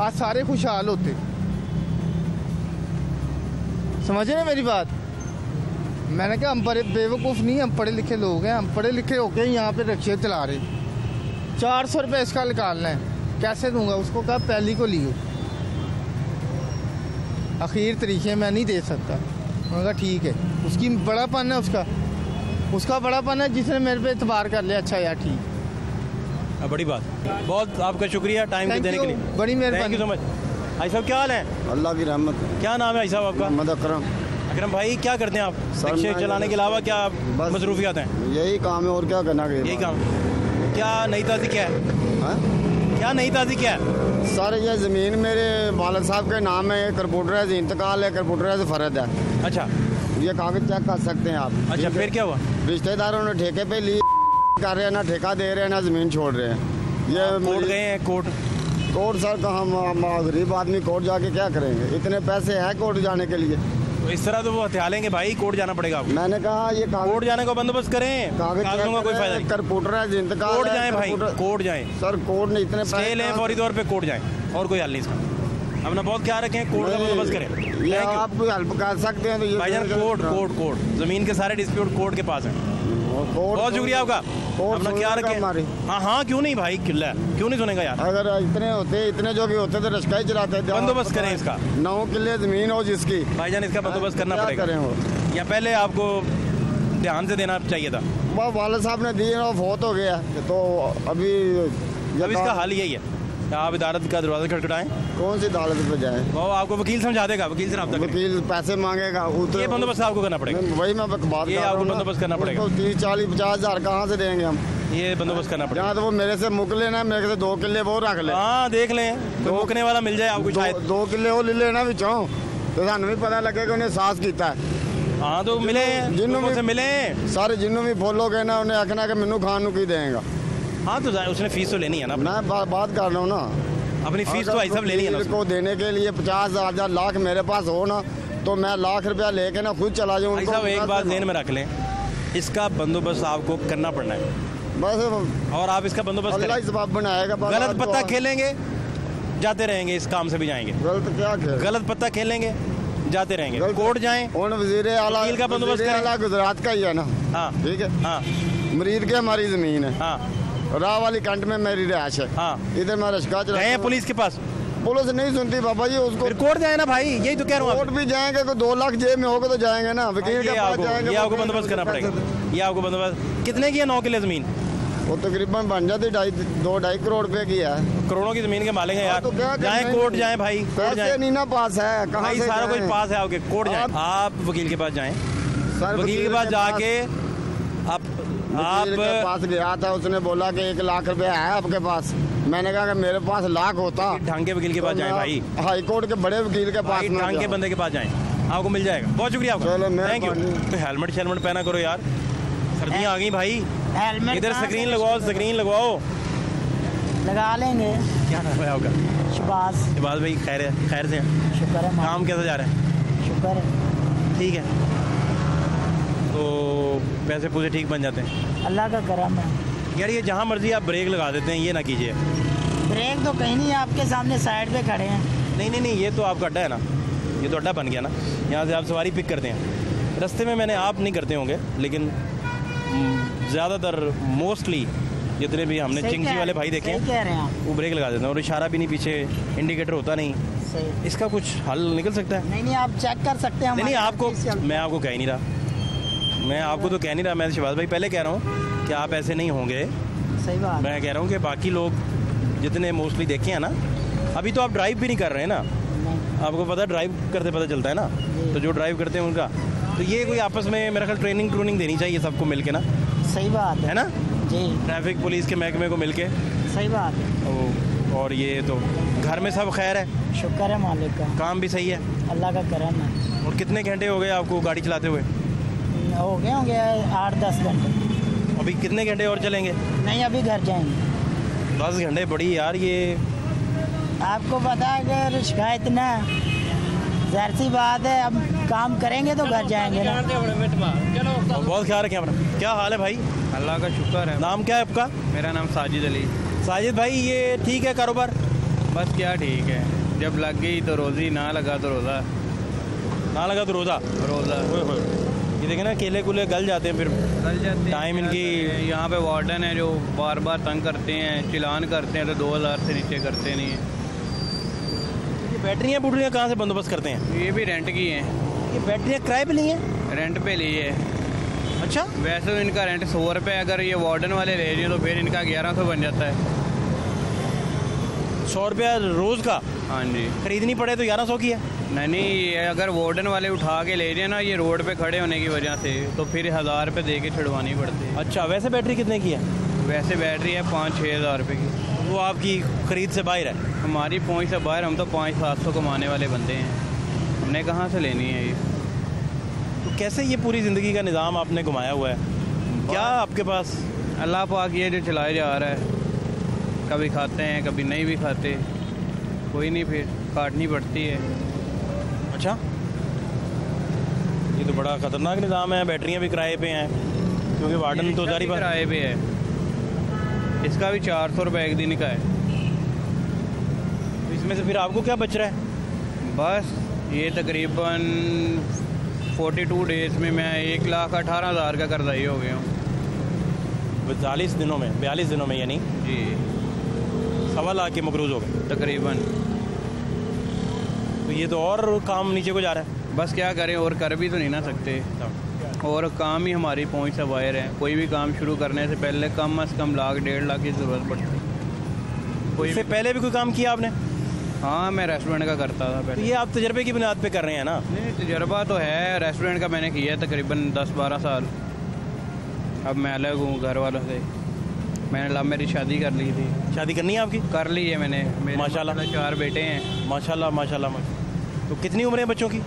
S5: आज सारे खुशहाल होते। समझे ना मेरी बात? मैंने कहा हम बड़े बेवकूफ़ नहीं, हम पढ़े लिखे लोग हैं। हम पढ़े लिखे होके यहाँ पे रिक्शे चला रहे। 400 रुपये इसका निकालना है, कैसे दूंगा उसको? कहा पहली को लियो, आखिर तरीके मैं नहीं दे सकता। मैंने कहा ठीक है, उसकी बड़ापन है, उसका बड़ापन है जिसने मेरे पे एतबार कर लिया। अच्छा यार ठीक,
S1: बड़ी बात। बहुत आपका शुक्रिया टाइम देने के लिए,
S5: बड़ी मेहरबानी।
S1: Thank you so much. भाई साहब क्या हाल है?
S5: अल्लाह की रहमत।
S1: क्या नाम है भाई साहब आपका?
S5: मोहम्मद अकरम।
S1: अकरम भाई क्या करते हैं आप? रिक्शे चलाने के अलावा क्या
S5: बस
S1: मसरूफियात हैं?
S5: यही काम है और क्या करना है।
S1: यही काम। क्या नई ताज़ी क्या है? क्या नई ताज़ी क्या है?
S5: सर ये ज़मीन मेरे वालिद साहब के नाम है, करपुटरा से इंतकाल है, करपुटरा से फर्द है।
S1: अच्छा,
S5: ये कागज चेक कर सकते हैं आप।
S1: अच्छा फिर क्या हुआ?
S5: रिश्तेदारों ने ठेके पे लिए कर रहे हैं, ना ठेका दे रहे हैं ना ज़मीन छोड़ रहे हैं। ये
S1: कोर्ट गए हैं?
S5: कोर्ट सर कहाँ, गरीब आदमी कोर्ट जाके क्या करेंगे? इतने पैसे हैं कोर्ट जाने के लिए?
S1: तो इस तरह तो वो हथिया लेंगे भाई, कोर्ट जाना पड़ेगा आपको।
S5: मैंने कहा ये
S1: कोर्ट जाने का बंदोबस्त करें, कागजों का कोई फायदा नहीं।
S5: करपुटरा से इंतकाल
S1: कोर्ट जाएं भाई, कोर्ट जाएं
S5: सर। कोर्ट ने इतने
S1: स्टे लें फौरी तौर पे, कोर्ट जाएं, और कोई हल नहीं इसका। अपना बहुत ख्याल रखें, कोर्ट का बंदोबस्त करें।
S5: ये आप हेल्प कर सकते हैं तो ये
S1: भाईजान कोर्ट जमीन के सारे डिस्प्यूट कोर्ट के पास हैं। बहुत शुक्रिया आपका, अपना ख्याल रखें। हाँ क्यों नहीं भाई, किला क्यों नहीं सुनेगा यार?
S5: अगर इतने जो भी होते तो रिश्का ही चलाते थे।
S1: बंदोबस्त करें इसका।
S5: 9 किले जमीन हो जिसकी,
S1: भाईजान इसका बंदोबस्त करना पड़ेगा। या पहले आपको ध्यान से देना चाहिए था।
S5: वह वाले साहब ने दिए और फोत हो गया, तो अभी
S1: इसका हल यही है, आप अदालत का दरवाजा खटखटाएं।
S5: कौन सी अदालत पे जाएं?
S1: वो आपको वकील समझा देगा, वकील से रब्ता करें।
S5: वकील पैसे मांगेगा,
S1: ये बंदोबस्त आपको करना पड़ेगा।
S5: वही मैं बात
S1: ये आपको बंदोबस्त करना पड़ेगा।
S5: 30, 40, 50 हज़ार कहाँ से देंगे हम?
S1: ये बंदोबस्त करना पड़ेगा।
S5: जहाँ तो वो मेरे से मुक लेना, मेरे से 2 किले वो रख ले।
S1: हाँ देख लें, कोई मुकने वाला मिल जाए आपको शायद।
S5: 2 किले वो ले लेना बिचों, तो सानू भी पता लगे कि उन्हें सास किया है।
S1: हाँ तो मिले, जिन्होंने से मिले
S5: सारे जिन्हों भी बोलोगे ना, उन्हें आखना कि मैनू खान नू की देगा।
S1: हाँ तो उसने फीस तो लेनी है ना।
S5: मैं बात कर रहा हूँ ना,
S1: अपनी फीस तो भाई साहब लेनी है ना
S5: को देने के लिए। 50 हज़ार लाख मेरे पास हो ना, तो मैं लाख रुपया लेके ना खुद चला जाऊँ।
S1: भाई साहब एक बात ध्यान में रख लें, इसका बंदोबस्त आपको करना पड़ना है
S5: बस, और
S1: आप इसका बंदोबस्त
S5: अल्लाह सबब बनाएगा।
S1: गलत पत्ता खेलेंगे जाते रहेंगे, इस काम से भी जाएंगे।
S5: गलत क्या खेल?
S1: गलत पत्ता खेलेंगे जाते रहेंगे, कोर्ट जाएं।
S5: वज़ीर आला
S1: का बंदोबस्त करें।
S5: गुजरात का ही है ना।
S1: हाँ
S5: ठीक है।
S1: हाँ,
S5: मरीद की हमारी ज़मीन है।
S1: हाँ,
S5: राह वाली कंट में मेरी रिहाइश है।
S1: हाँ,
S5: इधर मैं रिश्का चला।
S1: गए पुलिस के पास?
S5: पुलिस नहीं सुनती बाबा जी उसको।
S1: फिर कोर्ट जाए ना भाई, यही तो कह रहा हूँ।
S5: कोर्ट भी जाएंगे तो 2 लाख जेब में होगा तो जाएंगे ना, वकील के पास जाएंगे।
S1: ये आपको बंदोबस्त करना पड़ेगा। ये आपको बंदोबस्त कितने की है? 9 किले जमीन
S5: वो तकरीबन बन जाती 2-2.5 करोड़ रुपए की है।
S1: करोड़ों की जमीन के मालिक हैं यार।
S5: तो
S1: जाए कोर्ट जाए भाई, कोर्ट जाए।
S5: नहीं ना पास है, कहाँ से
S1: सारा कुछ पास है आपके, कोर्ट जाए। आप वकील के पास जाएं, वकील के पास जाके आप
S5: के पास गया था, उसने बोला कि 1 लाख रुपया है आपके पास। मैंने कहा कि मेरे पास लाख होता।
S1: ढंग के वकील के पास जाएं भाई,
S5: हाई कोर्ट के बड़े वकील के पास,
S1: ढंग के बंदे के पास जाएं, आपको मिल जाएगा। बहुत शुक्रिया आपका, थैंक यू। तो हेलमेट पहना करो यार, सर्दियाँ आ गई भाई। इधर स्क्रीन लगवाओ।
S8: लगा लेंगे।
S1: क्या नाम है आपका? शहबाज भाई, खैर से
S8: शुक्र है।
S1: काम कैसा जा रहा है?
S8: शुक्र है,
S1: ठीक है। तो पैसे पूसे ठीक बन जाते हैं?
S8: अल्लाह का करम है
S1: यार। ये जहाँ मर्जी आप ब्रेक लगा देते हैं, ये ना कीजिए।
S8: ब्रेक तो कहीं नहीं, आपके सामने साइड पे खड़े हैं।
S1: नहीं, ये तो आपका अड्डा है ना, ये तो अड्डा बन गया ना। यहाँ से आप सवारी पिक करते हैं, रास्ते में मैंने आप नहीं करते होंगे, लेकिन ज़्यादातर मोस्टली जितने भी हमने चिंगजी वाले भाई देखे हैं, वो ब्रेक लगा देते हैं और इशारा भी नहीं, पीछे इंडिकेटर होता नहीं।
S8: सही।
S1: इसका कुछ हल निकल सकता है?
S8: नहीं, आप चेक कर सकते हैं।
S1: नहीं, आपको मैं आपको कह नहीं रहा, मैं शहबाज भाई पहले कह रहा हूँ कि आप ऐसे नहीं होंगे।
S8: सही बात।
S1: मैं कह रहा हूँ कि बाकी लोग जितने मोस्टली देखे हैं ना, अभी तो आप ड्राइव भी नहीं कर रहे हैं ना, आपको पता है, ड्राइव करते पता चलता है ना, तो जो ड्राइव करते हैं उनका, तो ये कोई आपस में मेरा ख्याल ट्रेनिंग देनी चाहिए सबको मिलके ना।
S8: सही बात है
S1: ना
S8: जी,
S1: ट्रैफिक पुलिस के महकमे को मिलके।
S8: सही बात है।
S1: और ये तो घर में सब खैर है?
S8: शुक्र है मालिक का,
S1: काम भी सही है,
S8: अल्लाह का करम है।
S1: और कितने घंटे हो गए आपको गाड़ी चलाते हुए?
S8: हो गए होंगे 8-10 घंटे।
S1: अभी कितने घंटे और चलेंगे?
S8: नहीं, अभी घर जाएंगे।
S1: 10 घंटे बड़ी यार, ये
S8: आपको पता है कि रिश्का इतना, ज़ाहिर सी बात है, अब काम करेंगे तो घर जाएंगे ना।
S1: बहुत ख्याल रखें अपना। क्या हाल है भाई?
S9: अल्लाह का शुक्र है।
S1: नाम क्या है आपका?
S9: मेरा नाम साजिद अली।
S1: साजिद भाई, ये ठीक है कारोबार?
S9: बस क्या ठीक है, जब लग गई तो रोज़ी, ना लगा तो रोज़ा।
S1: ना लगा तो रोज़ा। ये देखें ना, केले कुले गल जाते हैं, फिर
S9: गल जाते हैं।
S1: टाइम इनकी।
S9: यहाँ पे वार्डन है जो बार बार तंग करते हैं, चिलान करते हैं, तो 2000 से नीचे करते नहीं है।
S1: बैटरियाँ बुटरियाँ कहाँ से बंदोबस्त करते हैं?
S9: ये भी रेंट की हैं।
S1: ये बैटरियाँ किराए पे ली हैं?
S9: रेंट पे ली है।
S1: अच्छा।
S9: वैसे तो इनका रेंट 100 रुपये, अगर ये वार्डन वाले ले रही हैं तो फिर इनका 1100 बन जाता है।
S1: 100 रुपया रोज़ का?
S9: हाँ जी।
S1: खरीदनी पड़े तो 1100 की है?
S9: नहीं, ये अगर वार्डन वाले उठा के ले जाए ना ये रोड पे खड़े होने की वजह से, तो फिर 1000 रुपये दे के छुड़वानी पड़ती है।
S1: अच्छा, वैसे बैटरी कितने की है?
S9: वैसे बैटरी है 5-6 हज़ार रुपये की।
S1: वो आपकी खरीद से बाहर है?
S9: हमारी पहुँच से बाहर, हम तो 500-700 कमाने वाले बंदे हैं, हमने कहाँ से लेनी है ये।
S1: तो कैसे ये पूरी ज़िंदगी का निज़ाम आपने घुमाया हुआ है? क्या आपके पास?
S9: अल्लाह पाक ये जो चलाया जा रहा है, कभी खाते हैं कभी नहीं भी खाते, कोई नहीं, फिर काटनी पड़ती है।
S1: अच्छा, ये तो बड़ा ख़तरनाक निज़ाम है। बैटरियाँ भी किराए पे हैं, क्योंकि वार्डन तो जारी
S9: किराए पे है। इसका भी 400 रुपये एक दिन का है।
S1: इसमें से फिर आपको क्या बच रहा है?
S9: बस ये तकरीबन 42 डेज़ में मैं 1,18,000 का कर्जाई हो गया हूँ।
S1: 42 दिनों में, 42 दिनों में, यानी
S9: जी
S1: 1.25 लाख के मकरूज़ हो गए
S9: तकरीबन।
S1: तो ये तो और काम नीचे को जा रहा है।
S9: बस क्या करें, और कर भी तो नहीं ना सकते, और काम ही हमारी पहुंच से बाहर है। कोई भी काम शुरू करने से पहले कम से कम 1,00,000-1.5 लाख की ज़रूरत पड़ती है।
S1: इससे पहले भी कोई काम किया आपने?
S9: हाँ, मैं रेस्टोरेंट का करता था
S1: तो
S9: पहले।
S1: ये आप तजर्बे की बुनियाद पे कर रहे हैं ना?
S9: नहीं, तजर्बा तो है, रेस्टोरेंट का मैंने किया है तकरीबन 10-12 साल। अब मैं अलग हूँ घर वालों से। मैंने लव मैरिज शादी कर ली थी।
S1: शादी करनी है आपकी?
S9: कर ली है मैंने।
S1: माशाल्लाह
S9: 4 बेटे हैं।
S1: माशाल्लाह माशाल्लाह। तो कितनी उम्र है बच्चों की?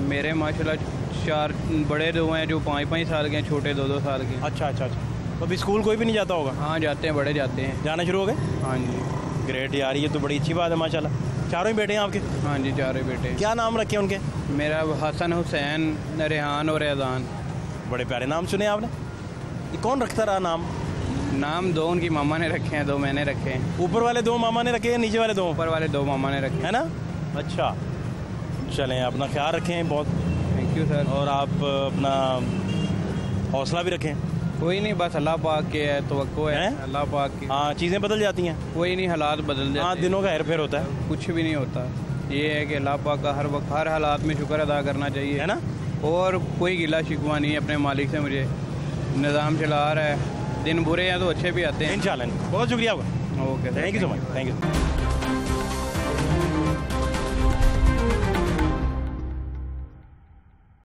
S9: मेरे माशाल्लाह 4 बड़े 2 हैं जो 5-5 साल के हैं, छोटे 2-2 साल के।
S1: अच्छा अच्छा अच्छा। तो अभी स्कूल कोई भी नहीं जाता होगा?
S9: हाँ जाते हैं, बड़े जाते हैं।
S1: जाना शुरू हो गए?
S9: हाँ जी।
S1: ग्रेट यार, ये तो बड़ी अच्छी बात है माशाल्लाह। चारों ही बेटे हैं आपके?
S9: हाँ जी, 4 बेटे।
S1: क्या नाम रखे उनके?
S9: मेरा हसन, हुसैन, रेहान और एजान।
S1: बड़े प्यारे नाम सुने आपने। ये कौन रखता रहा नाम?
S9: नाम 2 उनकी मामा ने रखे हैं, 2 मैंने रखे हैं।
S1: ऊपर वाले 2 मामा ने रखे हैं, नीचे वाले 2?
S9: ऊपर वाले 2 मामा ने रखे हैं।
S1: है ना? अच्छा, चलें, अपना ख्याल रखें बहुत।
S9: Thank you sir.
S1: और आप अपना हौसला भी रखें।
S9: कोई नहीं, बस अल्लाह पाक के है, तवक्को है अल्लाह पाक की।
S1: हाँ, चीज़ें बदल जाती हैं।
S9: कोई नहीं, हालात बदल जाते हैं।
S1: हाँ, दिनों का हेर फेर होता है।
S9: कुछ भी नहीं होता। ये है कि अल्लाह पाक का हर वक्त हर हालात में शुक्र अदा करना चाहिए,
S1: है ना?
S9: और कोई गिला शिकवा नहीं है अपने मालिक से। मुझे निज़ाम चला रहा है, दिन बुरे हैं तो अच्छे भी आते हैं।
S1: इंशाल्लाह। बहुत शुक्रिया आपका।
S9: Okay,
S1: thank you so much. Thank you.